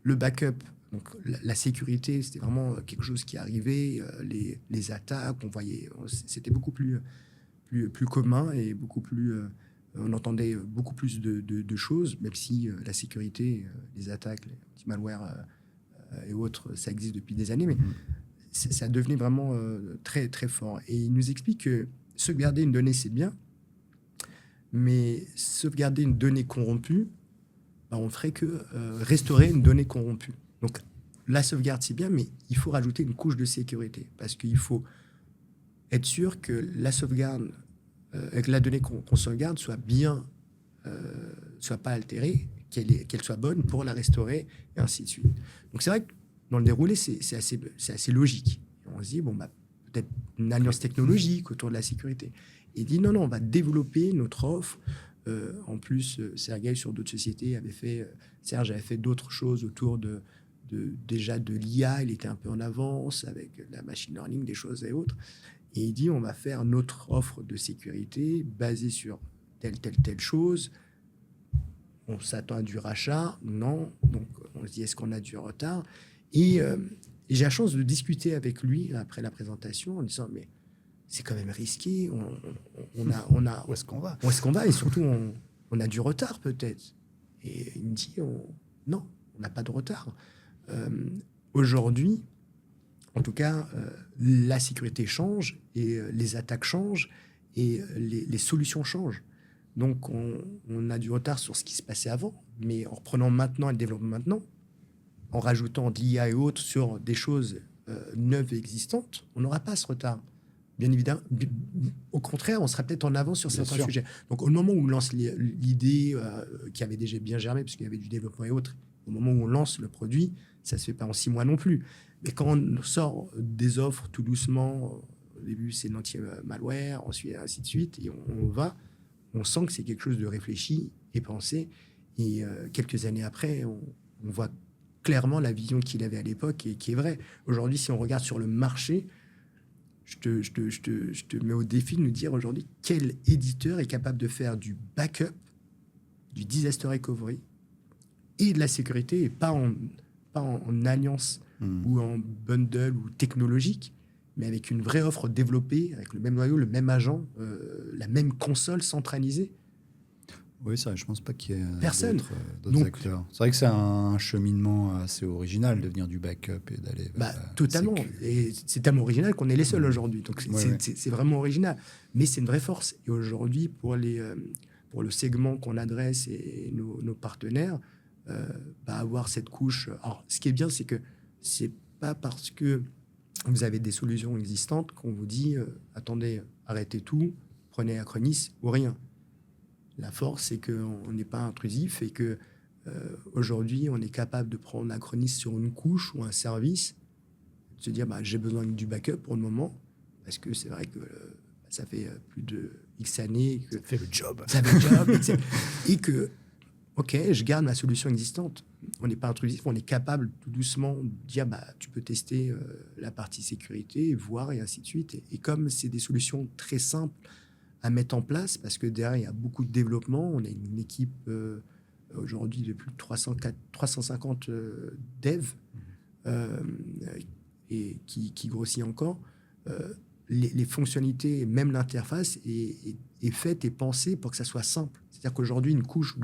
le backup, donc la sécurité, c'était vraiment quelque chose qui arrivait, les attaques, on voyait, c'était beaucoup plus commun et beaucoup plus, on entendait beaucoup plus de choses, même si la sécurité, les attaques, les petits malwares et autres, ça existe depuis des années, mais ça devenait vraiment très, très fort. Et il nous explique que sauvegarder une donnée, c'est bien, mais sauvegarder une donnée corrompue, bah, on ne ferait que restaurer une donnée corrompue. Donc, la sauvegarde, c'est bien, mais il faut rajouter une couche de sécurité, parce qu'il faut être sûr que la sauvegarde, que la donnée qu'on sauvegarde soit bien, soit pas altérée, qu'elle soit bonne pour la restaurer, et ainsi de suite. Donc, c'est vrai que dans le déroulé, c'est assez logique. On se dit, bon, bah, peut-être une alliance technologique autour de la sécurité. Et il dit, non, on va développer notre offre. En plus, Sergueï, sur d'autres sociétés, Serge avait fait d'autres choses autour déjà de l'IA. Il était un peu en avance avec la machine learning, des choses et autres. Et il dit, on va faire notre offre de sécurité basée sur telle chose. On s'attend à du rachat. Non. Donc, on se dit, est-ce qu'on a du retard? Et j'ai la chance de discuter avec lui après la présentation en disant, mais c'est quand même risqué. On a Où est-ce qu'on va? Où est-ce qu'on va? Et surtout, on a du retard peut-être. Et il me dit, non, on n'a pas de retard. Aujourd'hui, en tout cas, la sécurité change et les attaques changent et les solutions changent. Donc, on a du retard sur ce qui se passait avant, mais en reprenant maintenant et le développement maintenant, en rajoutant de l'IA et autres sur des choses neuves et existantes, on n'aura pas ce retard. Bien évidemment, au contraire, on sera peut-être en avance sur certains sujets. Donc, au moment où on lance l'idée qui avait déjà bien germé, puisqu'il y avait du développement et autres, au moment où on lance le produit, ça ne se fait pas en 6 mois non plus. Mais quand on sort des offres tout doucement, au début, c'est l'anti-malware, ensuite, ainsi de suite, et on sent que c'est quelque chose de réfléchi et pensé. Et quelques années après, on voit clairement la vision qu'il avait à l'époque et qui est vraie. Aujourd'hui, si on regarde sur le marché, je te mets au défi de nous dire aujourd'hui quel éditeur est capable de faire du backup, du disaster recovery et de la sécurité, et pas en alliance ou en bundle ou technologique, mais avec une vraie offre développée, avec le même noyau, le même agent, la même console centralisée. Oui, ça, je ne pense pas qu'il y ait d'autres acteurs. C'est vrai que c'est un cheminement assez original de venir du backup et d'aller... totalement. Et c'est tellement original qu'on est les seuls aujourd'hui. Donc, c'est vraiment original. Mais c'est une vraie force. Et aujourd'hui, pour le segment qu'on adresse et nos partenaires, avoir cette couche... Alors, ce qui est bien, c'est que c'est pas parce que vous avez des solutions existantes qu'on vous dit attendez, arrêtez tout, prenez Acronis ou rien. La force, c'est qu'on n'est pas intrusif et que aujourd'hui, on est capable de prendre Acronis sur une couche ou un service, de se dire j'ai besoin du backup pour le moment, parce que c'est vrai que ça fait plus de X années que ça fait le job. Ça fait le job et que, ok, je garde ma solution existante. On n'est pas intrusif, on est capable tout doucement de dire tu peux tester la partie sécurité, voir et ainsi de suite. Et comme c'est des solutions très simples à mettre en place, parce que derrière, il y a beaucoup de développement. On a une équipe aujourd'hui de plus de 350 devs et qui grossit encore. Les fonctionnalités, même l'interface, est faite et pensée pour que ça soit simple. C'est-à-dire qu'aujourd'hui, une couche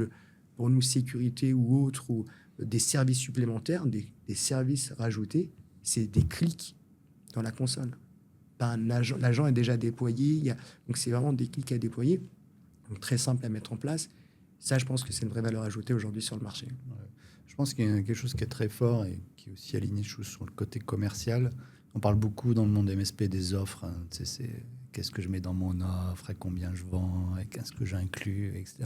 pour nous, sécurité ou autre, ou des services supplémentaires, des services rajoutés, c'est des clics dans la console. L'agent est déjà déployé, donc c'est vraiment des clics à déployer, donc très simple à mettre en place. Ça, je pense que c'est une vraie valeur ajoutée aujourd'hui sur le marché. Ouais. Je pense qu'il y a quelque chose qui est très fort et qui est aussi aligné sur le côté commercial. On parle beaucoup dans le monde MSP des offres. Hein. C'est qu'est-ce que je mets dans mon offre, à combien je vends, et qu'est-ce que j'inclus, etc.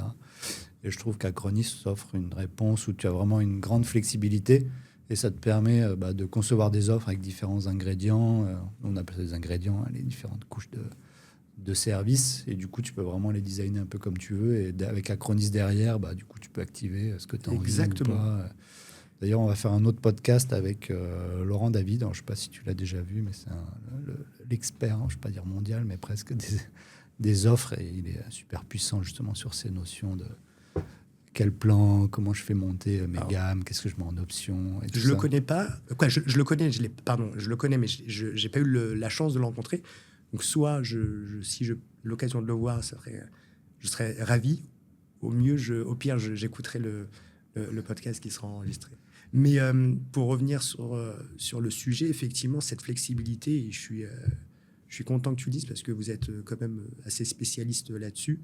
Et je trouve qu'Acronis offre une réponse où tu as vraiment une grande flexibilité. Et ça te permet de concevoir des offres avec différents ingrédients. On appelle ça des ingrédients, les différentes couches de services. Et du coup, tu peux vraiment les designer un peu comme tu veux. Et avec Acronis derrière, du coup, tu peux activer ce que tu as envie ou pas. D'ailleurs, on va faire un autre podcast avec Laurent David. Alors, je ne sais pas si tu l'as déjà vu, mais c'est l'expert, je ne vais pas dire mondial, mais presque des offres. Et il est super puissant justement sur ces notions de... Quel plan, comment je fais monter mes gammes, qu'est-ce que je mets en option. Je ne le connais pas. Je le connais, je le connais, mais je n'ai pas eu la chance de le rencontrer. Donc, soit, si j'ai l'occasion de le voir, je serais ravi. Au pire, j'écouterai le podcast qui sera enregistré. Mais pour revenir sur le sujet, effectivement, cette flexibilité, et je suis content que tu le dises parce que vous êtes quand même assez spécialiste là-dessus,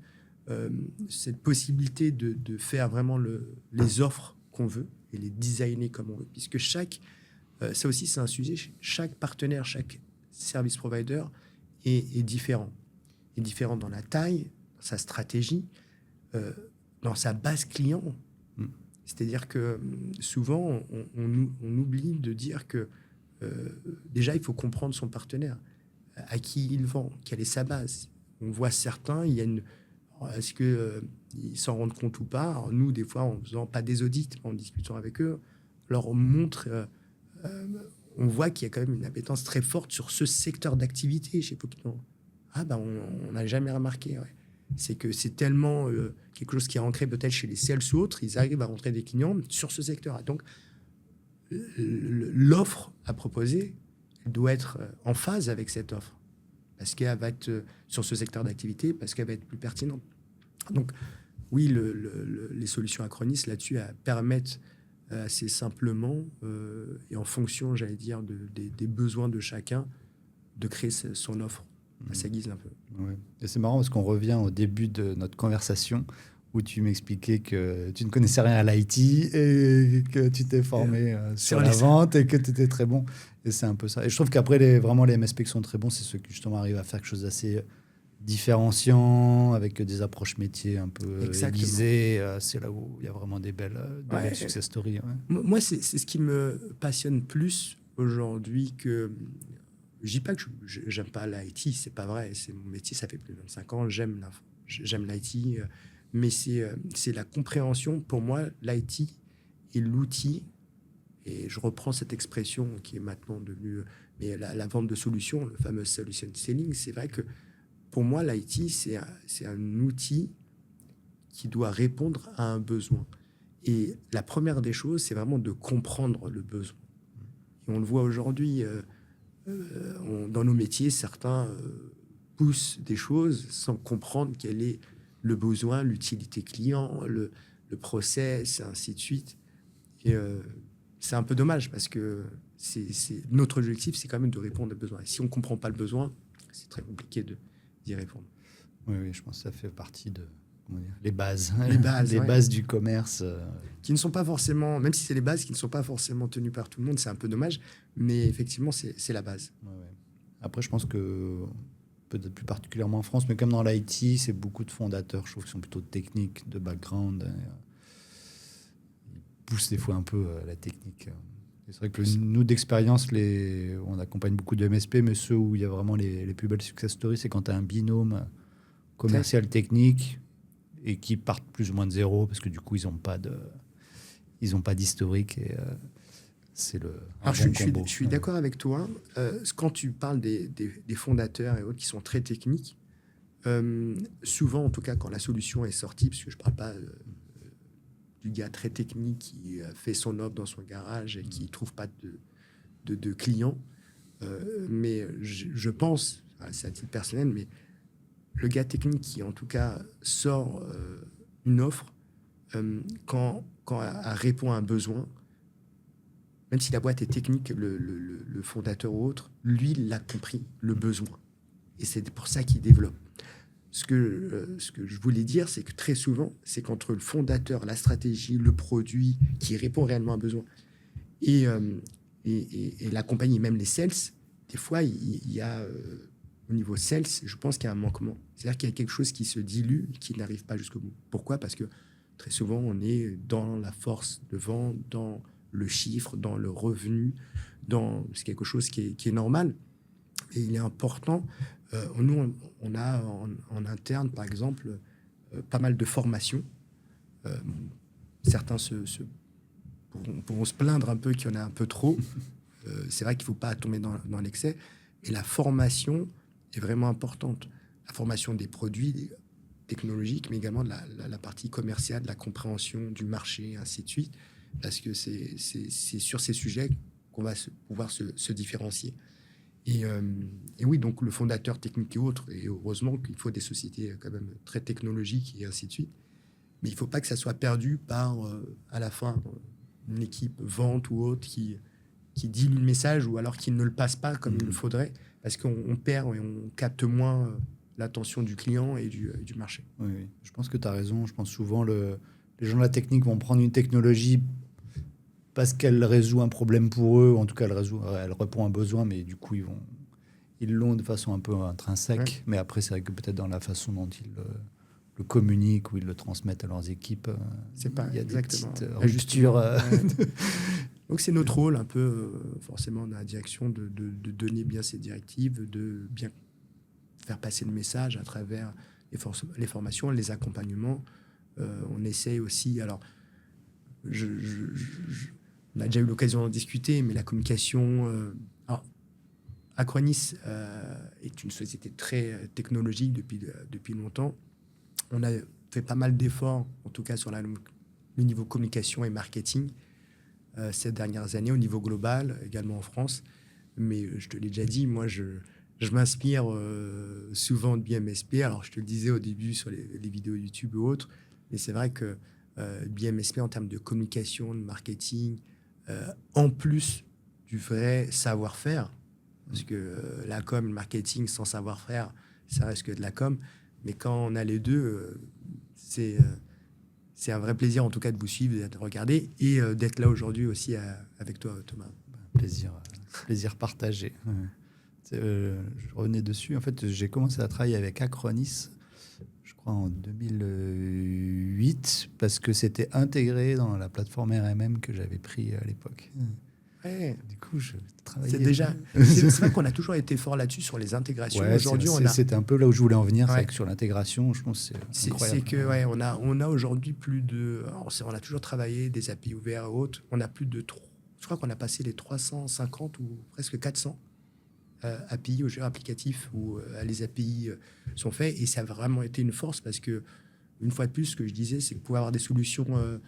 cette possibilité de faire vraiment les offres qu'on veut et les designer comme on veut, puisque ça aussi c'est un sujet, chaque partenaire, chaque service provider est différent. Est différent dans la taille, dans sa stratégie, dans sa base client. C'est-à-dire que souvent, on oublie de dire que déjà, il faut comprendre son partenaire, à qui il vend, quelle est sa base. On voit certains, est-ce qu'ils s'en rendent compte ou pas? Alors, nous, des fois, en faisant pas des audits, en discutant avec eux, on leur montre, on voit qu'il y a quand même une appétence très forte sur ce secteur d'activité chez Pokémon. Ah, ben, on n'a jamais remarqué, ouais. C'est que c'est tellement quelque chose qui est ancré peut-être chez les sales ou autres, ils arrivent à rentrer des clients sur ce secteur. Donc, l'offre à proposer doit être en phase avec cette offre, parce qu'elle va être sur ce secteur d'activité, parce qu'elle va être plus pertinente. Donc, oui, les solutions Acronis là-dessus permettent assez simplement, et en fonction, j'allais dire, des besoins de chacun, de créer son offre. Ça guise un peu. Ouais. Et c'est marrant parce qu'on revient au début de notre conversation où tu m'expliquais que tu ne connaissais rien à l'IT et que tu t'es formé sur la vente et que tu étais très bon. Et c'est un peu ça. Et je trouve qu'après, vraiment, les MSP qui sont très bons, c'est ceux qui justement arrivent à faire quelque chose d'assez différenciant, avec des approches métiers un peu aiguisées. C'est là où il y a vraiment des belles success stories. Ouais. Moi, c'est ce qui me passionne plus aujourd'hui que... Je dis pas que j'aime pas l'IT, c'est pas vrai. C'est mon métier, ça fait plus de 25 ans. J'aime l'IT, mais c'est la compréhension. Pour moi, l'IT est l'outil, et je reprends cette expression qui est maintenant devenue mais la vente de solutions, le fameux solution selling. C'est vrai que pour moi, l'IT, c'est un outil qui doit répondre à un besoin. Et la première des choses, c'est vraiment de comprendre le besoin. Et on le voit aujourd'hui... dans nos métiers, certains poussent des choses sans comprendre quel est le besoin, l'utilité client, le process, et ainsi de suite. Et c'est un peu dommage parce que notre objectif, c'est quand même de répondre aux besoins. Et si on ne comprend pas le besoin, c'est très compliqué d'y répondre. Oui, je pense que ça fait partie de... les bases du commerce. Qui ne sont pas forcément, même si c'est les bases qui ne sont pas forcément tenues par tout le monde, c'est un peu dommage, mais effectivement, c'est la base. Ouais. Après, je pense que, peut-être plus particulièrement en France, mais comme dans l'IT, c'est beaucoup de fondateurs, je trouve, qui sont plutôt techniques, de background. Ils poussent des fois un peu la technique. Et c'est vrai que nous, d'expérience, on accompagne beaucoup de MSP, mais ceux où il y a vraiment les plus belles success stories, c'est quand tu as un binôme commercial technique et qui partent plus ou moins de zéro parce que du coup ils n'ont pas d'historique et c'est le. Alors je suis d'accord avec toi. Quand tu parles des fondateurs et autres qui sont très techniques, souvent en tout cas quand la solution est sortie, parce que je parle pas du gars très technique qui fait son offre dans son garage et qui trouve pas de clients, mais je pense, c'est à titre personnel, mais le gars technique qui, en tout cas, sort une offre quand elle répond à un besoin, même si la boîte est technique, le fondateur ou autre, lui, il a compris le besoin. Et c'est pour ça qu'il développe. Ce que je voulais dire, c'est que très souvent, c'est qu'entre le fondateur, la stratégie, le produit qui répond réellement à un besoin et la compagnie, même les sales, des fois, il y a... au niveau sales, je pense qu'il y a un manquement. C'est-à-dire qu'il y a quelque chose qui se dilue, qui n'arrive pas jusqu'au bout. Pourquoi ? Parce que très souvent, on est dans la force de vente, dans le chiffre, dans le revenu, c'est quelque chose qui est normal. Et il est important. Nous, on a en interne, par exemple, pas mal de formations. Certains pourront se plaindre un peu qu'il y en a un peu trop. C'est vrai qu'il ne faut pas tomber dans l'excès. Mais la formation est vraiment importante. La formation des produits technologiques, mais également de la partie commerciale, de la compréhension du marché, ainsi de suite, parce que c'est sur ces sujets qu'on va pouvoir se différencier. Et oui, donc le fondateur technique et autres, et heureusement qu'il faut des sociétés quand même très technologiques et ainsi de suite, mais il ne faut pas que ça soit perdu par, à la fin, une équipe vente ou autre qui dilue le message ou alors qui ne le passe pas comme il le faudrait, parce qu'on perd et on capte moins l'attention du client et du marché. Oui, oui. Je pense que tu as raison. Je pense souvent les gens de la technique vont prendre une technologie parce qu'elle résout un problème pour eux, ou en tout cas elle répond à un besoin, mais du coup ils l'ont de façon un peu intrinsèque. Ouais. Mais après, c'est vrai que peut-être dans la façon dont ils le communiquent ou ils le transmettent à leurs équipes, C'est pas il y a exactement. des petites ruptures. Ouais. Donc c'est notre rôle un peu, forcément, dans la direction, de donner bien ces directives, de bien faire passer le message à travers les formations, les accompagnements. On essaye aussi, alors on a déjà eu l'occasion d'en discuter, mais la communication... alors, Acronis est une société très technologique depuis longtemps. On a fait pas mal d'efforts, en tout cas sur le niveau communication et marketing, ces dernières années, au niveau global, également en France. Mais je te l'ai déjà dit, moi, je m'inspire souvent de BMSP. Alors, je te le disais au début sur les vidéos YouTube ou autres, mais c'est vrai que BMSP, en termes de communication, de marketing, en plus du vrai savoir-faire, parce que la com, le marketing sans savoir-faire, ça reste que de la com. Mais quand on a les deux, c'est un vrai plaisir, en tout cas, de vous suivre, de regarder et d'être là aujourd'hui aussi avec toi, Thomas. Plaisir partagé. Ouais. Je revenais dessus. En fait, j'ai commencé à travailler avec Acronis, je crois, en 2008, parce que c'était intégré dans la plateforme RMM que j'avais pris à l'époque. Ouais. Du coup, je travaillais. C'est déjà. C'est vrai qu'on a toujours été fort là-dessus sur les intégrations. Ouais, aujourd'hui, c'était un peu là où je voulais en venir. Ouais. C'est vrai que sur l'intégration, je pense que c'est incroyable. C'est que, ouais, on a aujourd'hui plus de. Alors, on a toujours travaillé des API ouverts et autres. On a plus de. Je crois qu'on a passé les 350 ou presque 400 API au jeu applicatif où les API sont faits. Et ça a vraiment été une force parce que, une fois de plus, ce que je disais, c'est que pouvoir avoir des solutions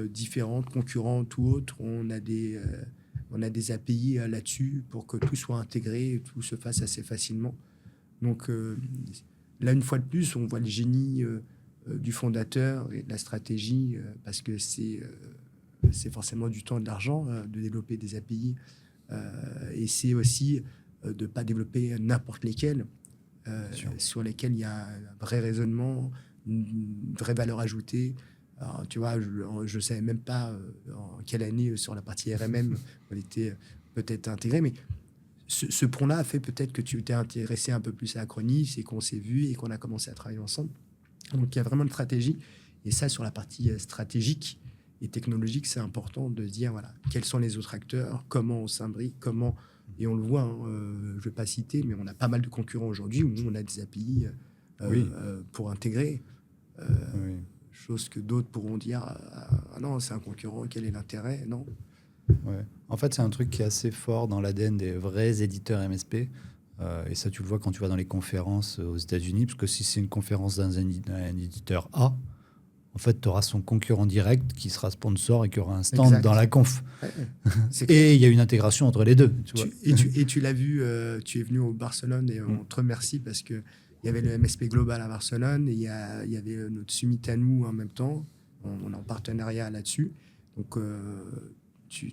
différentes, concurrentes ou autres, on a des API là-dessus pour que tout soit intégré, tout se fasse assez facilement. Donc là, une fois de plus, on voit le génie du fondateur et de la stratégie parce que c'est forcément du temps et de l'argent de développer des API et c'est aussi de ne pas développer n'importe lesquels sur lesquels il y a un vrai raisonnement, une vraie valeur ajoutée. Alors, tu vois, je ne savais même pas en quelle année sur la partie RMM on était peut-être intégré, mais ce point-là a fait peut-être que tu t'es intéressé un peu plus à Acronis et qu'on s'est vu et qu'on a commencé à travailler ensemble. Donc, il y a vraiment une stratégie. Et ça, sur la partie stratégique et technologique, c'est important de se dire, voilà, quels sont les autres acteurs, comment on s'imbrique, comment... Et on le voit, hein, je ne vais pas citer, mais on a pas mal de concurrents aujourd'hui où nous, on a des API pour intégrer. Oui. Chose que d'autres pourront dire, ah non, c'est un concurrent, quel est l'intérêt? Non. Ouais. En fait, c'est un truc qui est assez fort dans l'ADN des vrais éditeurs MSP. Et ça, tu le vois quand tu vas dans les conférences aux États-Unis, parce que si c'est une conférence d'un éditeur A, en fait, tu auras son concurrent direct qui sera sponsor et qui aura un stand Exact. dans la conf. Ouais. Et il y a une intégration entre les deux. Tu l'as vu, tu es venu au Barcelone et on te remercie parce qu'il y avait le MSP Global à Barcelone et il y avait notre summit à nous en même temps. On est en partenariat là-dessus. Donc, tu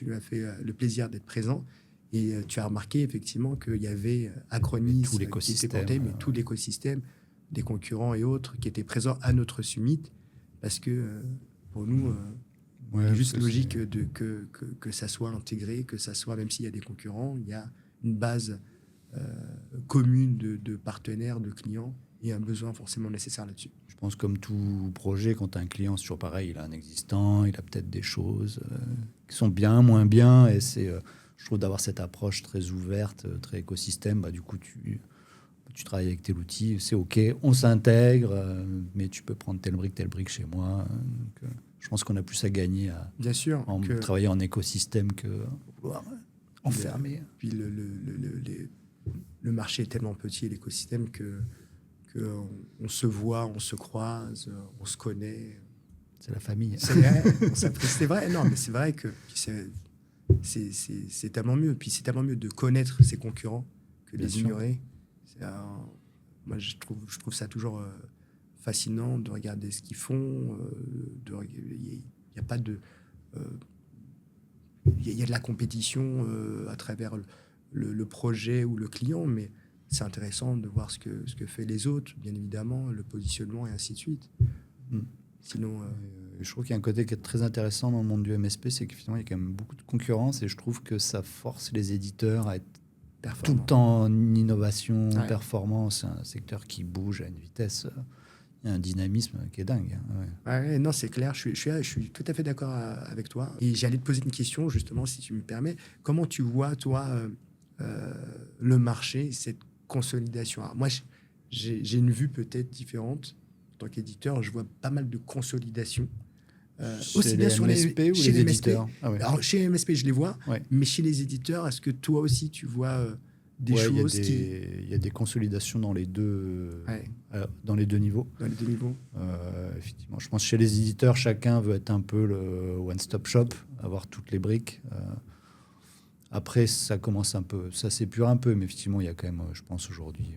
lui as fait le plaisir d'être présent. Et tu as remarqué effectivement qu'il y avait Acronis tout qui était porté, mais tout l'écosystème, des concurrents et autres qui étaient présents à notre summit. Parce que pour nous, il est juste logique que ça soit intégré, que ça soit, même s'il y a des concurrents, il y a une base commune de partenaires, de clients et un besoin forcément nécessaire là-dessus. Je pense comme tout projet, quand tu as un client, c'est toujours pareil, il a un existant, il a peut-être des choses qui sont bien, moins bien, et c'est, je trouve, d'avoir cette approche très ouverte, très écosystème, du coup, tu travailles avec tel outil, c'est OK, on s'intègre, mais tu peux prendre telle brique chez moi. Donc, je pense qu'on a plus à gagner à bien sûr, travailler en écosystème que vouloir enfermer. Puis le marché est tellement petit, l'écosystème, que on se voit, on se croise, on se connaît. C'est la famille. C'est vrai, non, mais c'est vrai que c'est tellement mieux. Puis c'est tellement mieux de connaître ses concurrents que de les ignorer. Moi, je trouve ça toujours fascinant de regarder ce qu'ils font. Il n'y a pas de... il y a de la compétition à travers le projet ou le client, mais c'est intéressant de voir ce que fait les autres, bien évidemment, le positionnement et ainsi de suite. Mm. Sinon, je trouve qu'il y a un côté qui est très intéressant dans le monde du MSP, c'est qu'effectivement, il y a quand même beaucoup de concurrence et je trouve que ça force les éditeurs à être tout le temps en innovation, performance. C'est un secteur qui bouge à une vitesse. Il y a un dynamisme qui est dingue. Ouais, non, c'est clair. Je suis tout à fait d'accord avec toi. Et j'allais te poser une question, justement, si tu me permets. Comment tu vois, toi, le marché, cette consolidation? Alors, moi, j'ai une vue peut-être différente. En tant qu'éditeur, je vois pas mal de consolidation. Aussi bien sur MSP ou chez les éditeurs. Alors, chez les MSP, je les vois. Ouais. Mais chez les éditeurs, est-ce que toi aussi, tu vois des choses il y a des consolidations dans les deux, dans les deux niveaux. Dans les deux niveaux. Effectivement, je pense que chez les éditeurs, chacun veut être un peu le one-stop shop, avoir toutes les briques. Après, ça commence un peu, ça s'épure un peu, mais effectivement, il y a quand même, je pense aujourd'hui,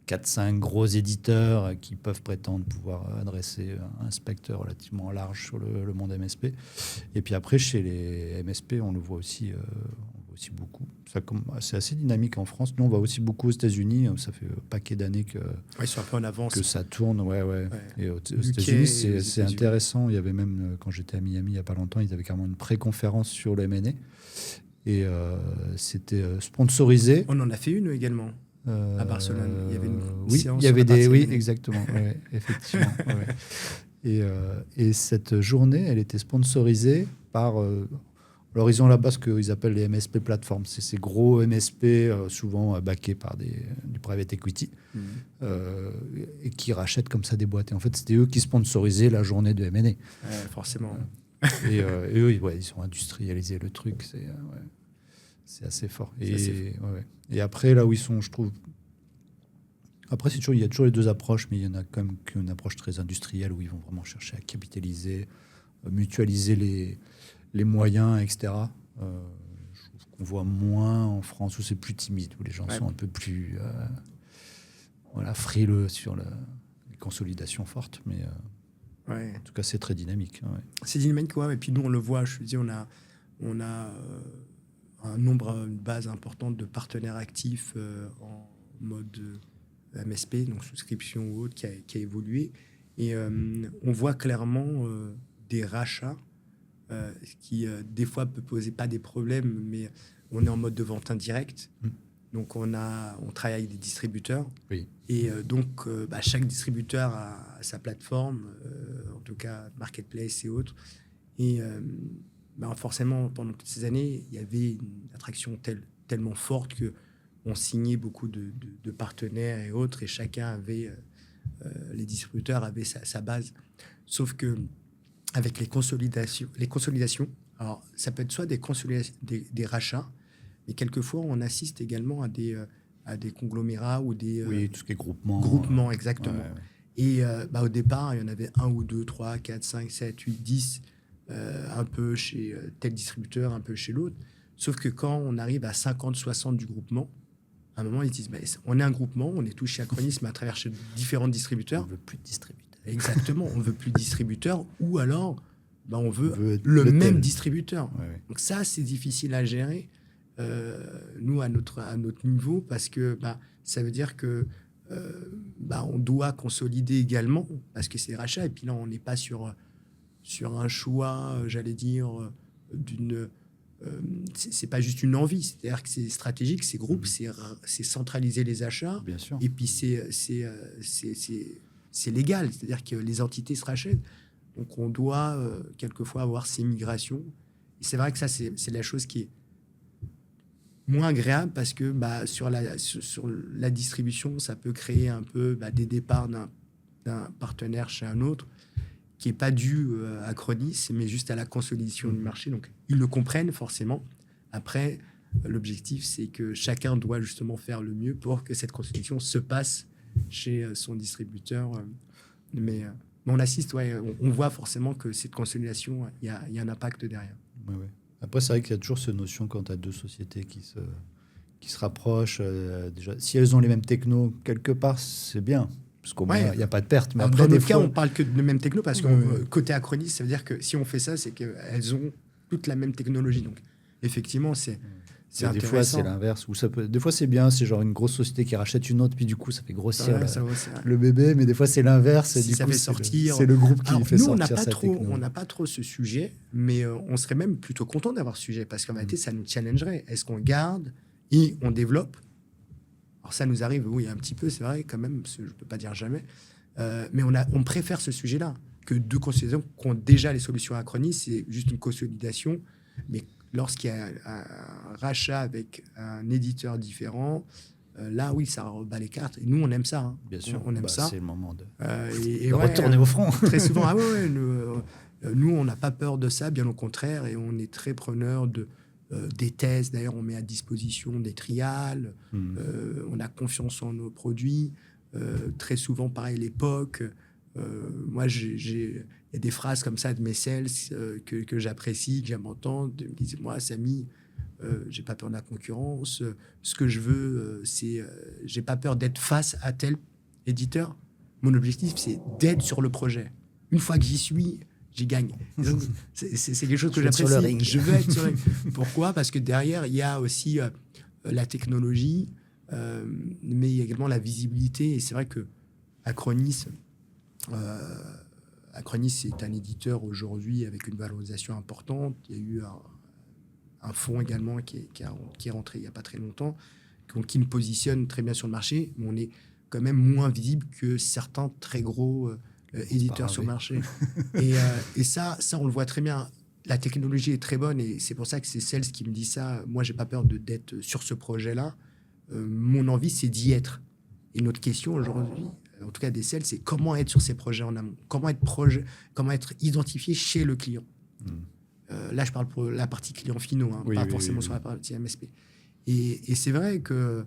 4-5 gros éditeurs qui peuvent prétendre pouvoir adresser un spectre relativement large sur le monde MSP. Et puis après, chez les MSP, on le voit aussi beaucoup. C'est assez dynamique en France. Nous, on va aussi beaucoup aux États-Unis. Ça fait un paquet d'années que, ils sont un peu en avance. Que ça tourne. Ouais. Et aux États-Unis, c'est intéressant. Il y avait même, quand j'étais à Miami il n'y a pas longtemps, ils avaient carrément une pré-conférence sur le M&A. Et c'était sponsorisé. On en a fait une également. À Barcelone, il y avait une séance. Il y avait exactement, effectivement. Et cette journée, elle était sponsorisée par. Alors ils ont là-bas ce qu'ils appellent les MSP platforms. C'est ces gros MSP, souvent backés par du private equity, et qui rachètent comme ça des boîtes. Et en fait, c'était eux qui sponsorisaient la journée de M&A. Forcément. Et eux, ils ont industrialisé le truc. C'est assez fort. Et après, là où ils sont, je trouve... Après, il y a toujours les deux approches, mais il y en a quand même qu'une approche très industrielle où ils vont vraiment chercher à capitaliser, mutualiser les moyens, etc. Je trouve qu'on voit moins en France, où c'est plus timide, où les gens sont un peu plus frileux sur les consolidations fortes. Mais en tout cas, c'est très dynamique. C'est dynamique, et puis nous, on le voit. Je te dis, on a une base importante de partenaires actifs en mode MSP, donc souscription ou autre, qui a évolué. Et on voit clairement des rachats qui, des fois, peut poser pas des problèmes, mais on est en mode de vente indirecte. Donc, on travaille avec des distributeurs. Oui. Et donc, chaque distributeur a sa plateforme, en tout cas, Marketplace et autres. Et forcément, pendant toutes ces années, il y avait une attraction tellement forte qu'on signait beaucoup de partenaires et autres, et chacun avait, les distributeurs avaient sa base. Sauf que avec les consolidations, alors ça peut être soit des rachats, mais quelquefois on assiste également à des conglomérats ou des... tout ce qui est groupement. Groupement, exactement. Et au départ, il y en avait 1 ou 2, 3, 4, 5, 7, 8, 10... un peu chez tel distributeur, un peu chez l'autre. Sauf que quand on arrive à 50, 60 du groupement, à un moment, ils disent on est un groupement, on est tous chez Acronis, mais à travers chez différents distributeurs. On ne veut plus de distributeurs. Exactement, on ne veut plus de distributeurs, ou alors on veut le même distributeur. Donc ça, c'est difficile à gérer, nous, à notre niveau, parce que ça veut dire que on doit consolider également, parce que c'est rachat, et puis là, on n'est pas sur un choix, j'allais dire, c'est pas juste une envie, c'est-à-dire que c'est stratégique, c'est groupe, c'est centraliser les achats. Bien sûr. Et puis c'est légal, c'est-à-dire que les entités se rachètent. Donc on doit quelquefois avoir ces migrations. Et c'est vrai que ça, c'est la chose qui est moins agréable, parce que sur la distribution, ça peut créer un peu des départs d'un partenaire chez un autre, qui n'est pas dû à Acronis, mais juste à la consolidation du marché. Donc, ils le comprennent forcément. Après, l'objectif, c'est que chacun doit justement faire le mieux pour que cette consolidation se passe chez son distributeur. Mais on assiste, on voit forcément que cette consolidation, il y a un impact derrière. Ouais. Après, c'est vrai qu'il y a toujours cette notion quand tu as deux sociétés qui se rapprochent. Déjà, si elles ont les mêmes technos, quelque part, c'est bien. Parce qu'au moins, il n'y a pas de perte. Mais Alors, après, dans des notre cas, fois... on parle que de même techno parce que Ouais. côté Acronis, ça veut dire que si on fait ça, c'est qu'elles ont toute la même technologie. Donc, effectivement, c'est Des fois, c'est intéressant. l'inverse. Ou ça peut... Des fois, c'est bien. C'est genre une grosse société qui rachète une autre, puis du coup, ça fait grossir Ouais, ça va, c'est vrai. le bébé. Mais des fois, c'est l'inverse. Et Si du ça coup, fait c'est sortir. c'est le groupe qui Alors, fait nous, on n'a sortir pas sa trop, techno. on n'a pas trop ce sujet, mais on serait même plutôt content d'avoir ce sujet parce qu'en réalité, ça nous challengerait. Est-ce qu'on garde et on développe? Alors, ça nous arrive, oui, un petit peu, c'est vrai, quand même, je ne peux pas dire jamais. Mais on préfère ce sujet-là que deux considérations qui ont déjà les solutions Acronis. C'est juste une consolidation. Mais lorsqu'il y a un rachat avec un éditeur différent, là, oui, ça rebat les cartes. Et nous, on aime ça. Hein. Bien sûr. On aime ça. C'est le moment de Et ouais, retourner au front. Très souvent, ah ouais, nous, on n'a pas peur de ça, bien au contraire, et on est très preneur des thèses. D'ailleurs, on met à disposition des trials, on a confiance en nos produits. Très souvent, pareil, l'époque. Moi, il y a des phrases comme ça de mes sales que j'apprécie, que j'aime entendre. Ils me disent, moi, Samy, j'ai pas peur de la concurrence. Ce que je veux, c'est, j'ai pas peur d'être face à tel éditeur. Mon objectif, c'est d'être sur le projet. Une fois que j'y suis, j'y gagne. Donc, c'est quelque chose que Je veux être sur le j'apprécie. ring. Je veux être sur le ring. Pourquoi? Parce que derrière, il y a aussi la technologie, mais il y a également la visibilité. Et c'est vrai que Acronis, Acronis est un éditeur aujourd'hui avec une valorisation importante. Il y a eu un fonds également qui est rentré il n'y a pas très longtemps, qui nous positionne très bien sur le marché, mais on est quand même moins visible que certains très gros éditeurs sur le marché. Et ça, on le voit très bien. La technologie est très bonne et c'est pour ça que c'est Sales qui me dit ça. Moi, j'ai pas peur d'être sur ce projet-là. Mon envie, c'est d'y être. Et notre question aujourd'hui, en tout cas des Sales, c'est comment être sur ces projets en amont, comment être identifié chez le client. Là, je parle pour la partie client finaux, hein, pas forcément sur la partie MSP. Et c'est vrai que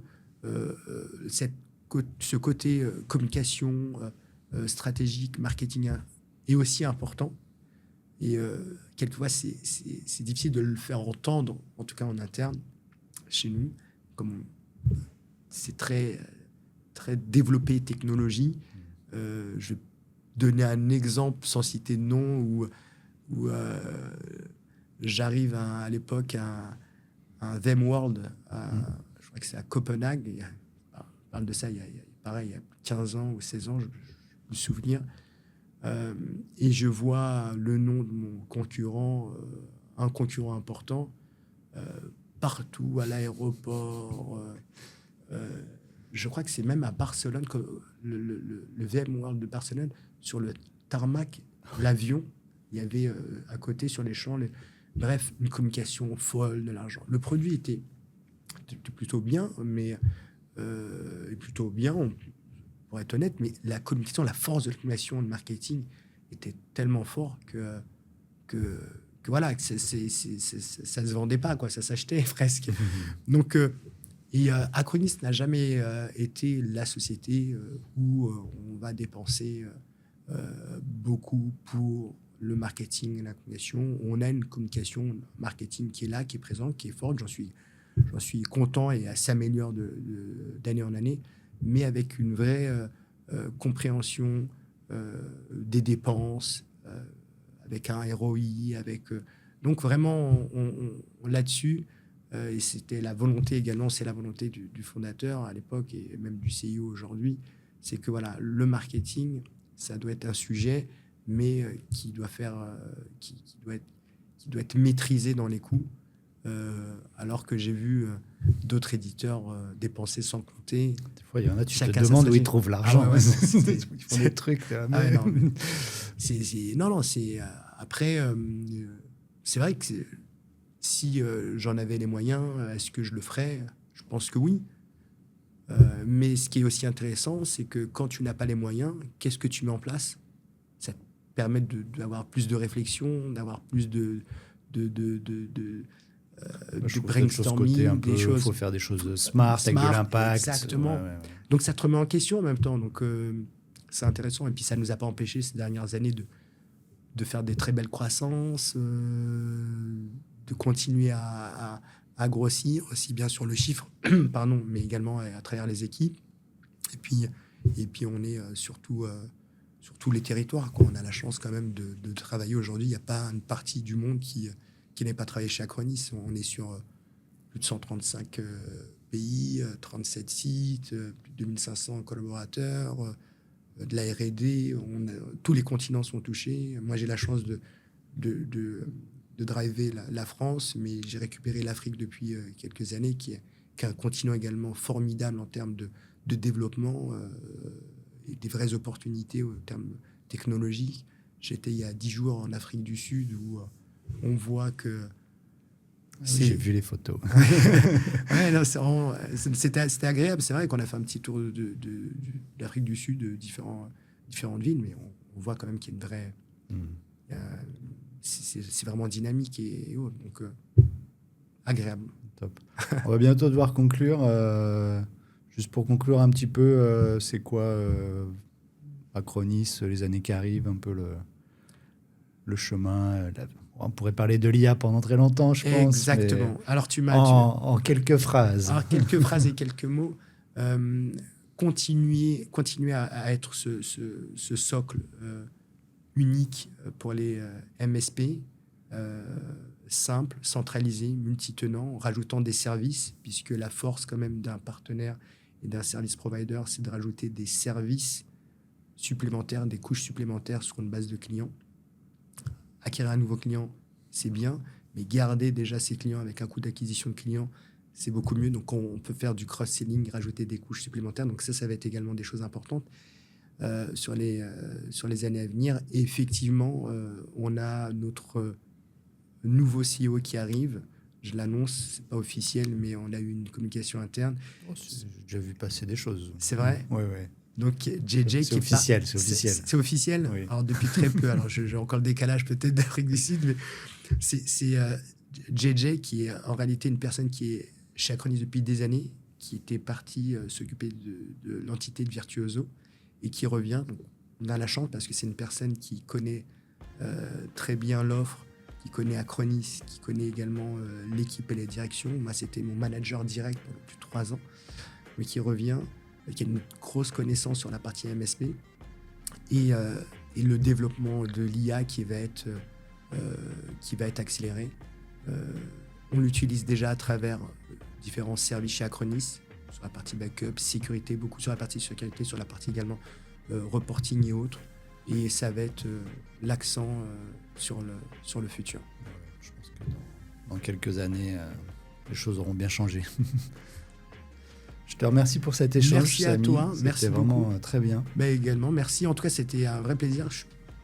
ce côté communication stratégique, marketing est aussi important. Et quelquefois, c'est difficile de le faire entendre, en tout cas en interne, chez nous. Comme c'est très, très développé technologie. Je vais donner un exemple sans citer de nom où j'arrive à l'époque à un VMworld, je crois que c'est à Copenhague. Je parle de ça il y a 15 ans ou 16 ans, je me souviens. Et je vois le nom de mon concurrent, un concurrent important, partout, à l'aéroport. Je crois que c'est même à Barcelone, le VMworld de Barcelone, sur le tarmac, l'avion, il y avait à côté sur les champs, bref, une communication folle, de l'argent. Le produit était plutôt bien, mais plutôt bien, pour être honnête, mais la communication, la force de la communication, de marketing était tellement fort que voilà, ça se vendait pas, quoi, ça s'achetait presque. Donc, Acronis n'a jamais été la société où on va dépenser beaucoup pour le marketing et la communication. On a une communication marketing qui est là, qui est présente, qui est forte. J'en suis content et elle s'améliore d'année en année, mais avec une vraie compréhension des dépenses, avec un ROI, donc vraiment là-dessus. Et c'était la volonté également, c'est la volonté du fondateur à l'époque et même du CEO aujourd'hui, c'est que voilà, le marketing, ça doit être un sujet, mais qui doit être maîtrisé dans les coûts, alors que j'ai vu d'autres éditeurs dépenser sans compter. Des fois, il y en a, tu te demandes où ils trouvent l'argent. Ah ouais, ils font des trucs. Après, c'est vrai que si j'en avais les moyens, est-ce que je le ferais? Je pense que oui. Mais ce qui est aussi intéressant, c'est que quand tu n'as pas les moyens, qu'est-ce que tu mets en place? Ça te permet d'avoir plus de réflexion, d'avoir plus de brainstorming, des choses. Il faut faire des choses smart avec de l'impact. Exactement. Donc ça te remet en question en même temps. Donc c'est intéressant. Et puis ça ne nous a pas empêché ces dernières années de faire des très belles croissances, de continuer à grossir, aussi bien sur le chiffre, pardon, mais également à travers les équipes. Et puis Et puis on est sur tous les territoires, quoi. On a la chance quand même de travailler aujourd'hui. Il n'y a pas une partie du monde qui n'ait pas travaillé chez Acronis. On est sur plus de 135 pays, 37 sites, plus de 2500 collaborateurs, de la R&D. Tous les continents sont touchés. Moi, j'ai la chance de driver la France, mais j'ai récupéré l'Afrique depuis quelques années, qui est un continent également formidable en termes de développement et des vraies opportunités en termes technologiques. J'étais il y a 10 jours en Afrique du Sud où on voit que... J'ai vu les photos. Ouais, non, c'était agréable. C'est vrai qu'on a fait un petit tour de l'Afrique du Sud, de différentes villes, mais on voit quand même qu'il y a une vraie... C'est vraiment dynamique et autres. Donc, agréable. Top. On va bientôt devoir conclure. Juste pour conclure un petit peu, c'est quoi Acronis, les années qui arrivent, un peu le chemin on pourrait parler de l'IA pendant très longtemps, je pense. Exactement. Alors, en quelques phrases. Alors, quelques phrases et quelques mots. Continuer à être ce socle unique pour les MSP, simple, centralisé, multitenant, rajoutant des services, puisque la force quand même d'un partenaire et d'un service provider, c'est de rajouter des services supplémentaires, des couches supplémentaires sur une base de clients. Acquérir un nouveau client, c'est bien, mais garder déjà ses clients avec un coût d'acquisition de clients, c'est beaucoup mieux. Donc, on peut faire du cross-selling, rajouter des couches supplémentaires. Donc, ça va être également des choses importantes sur les années à venir. Et effectivement, on a notre nouveau CEO qui arrive. Je l'annonce, c'est pas officiel, mais on a eu une communication interne. J'ai déjà vu passer des choses. C'est vrai ? Oui, oui. Donc, JJ c'est officiel, c'est officiel. C'est officiel. Oui. Alors, depuis très peu. Alors, j'ai encore le décalage peut-être d'Afrique du Sud, mais c'est JJ qui est en réalité une personne qui est chez Acronis depuis des années, qui était partie s'occuper de l'entité de Virtuoso et qui revient. Donc, on a la chance parce que c'est une personne qui connaît très bien l'offre, qui connaît Acronis, qui connaît également l'équipe et la direction. Moi, c'était mon manager direct pendant plus de 3 ans, mais qui revient, qui a une grosse connaissance sur la partie MSP et le développement de l'IA qui va être accéléré. On l'utilise déjà à travers différents services chez Acronis, sur la partie backup, sécurité, beaucoup sur la partie sécurité, sur la partie également reporting et autres. Et ça va être l'accent sur le futur. Je pense que dans quelques années, les choses auront bien changé. Je te remercie pour cet échange. Merci à toi. Merci beaucoup. C'était vraiment très bien. Également, merci. En tout cas, c'était un vrai plaisir.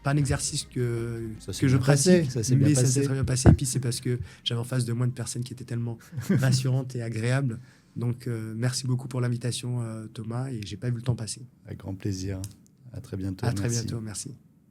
Pas un exercice que je pratique, pratique, ça s'est bien mais passé. Ça s'est très bien passé. Et puis, c'est parce que j'avais en face de moi une personne qui était tellement rassurante et agréable. Donc, merci beaucoup pour l'invitation, Thomas. Et j'ai pas vu le temps passer. Avec grand plaisir. À très bientôt. À très bientôt. Merci.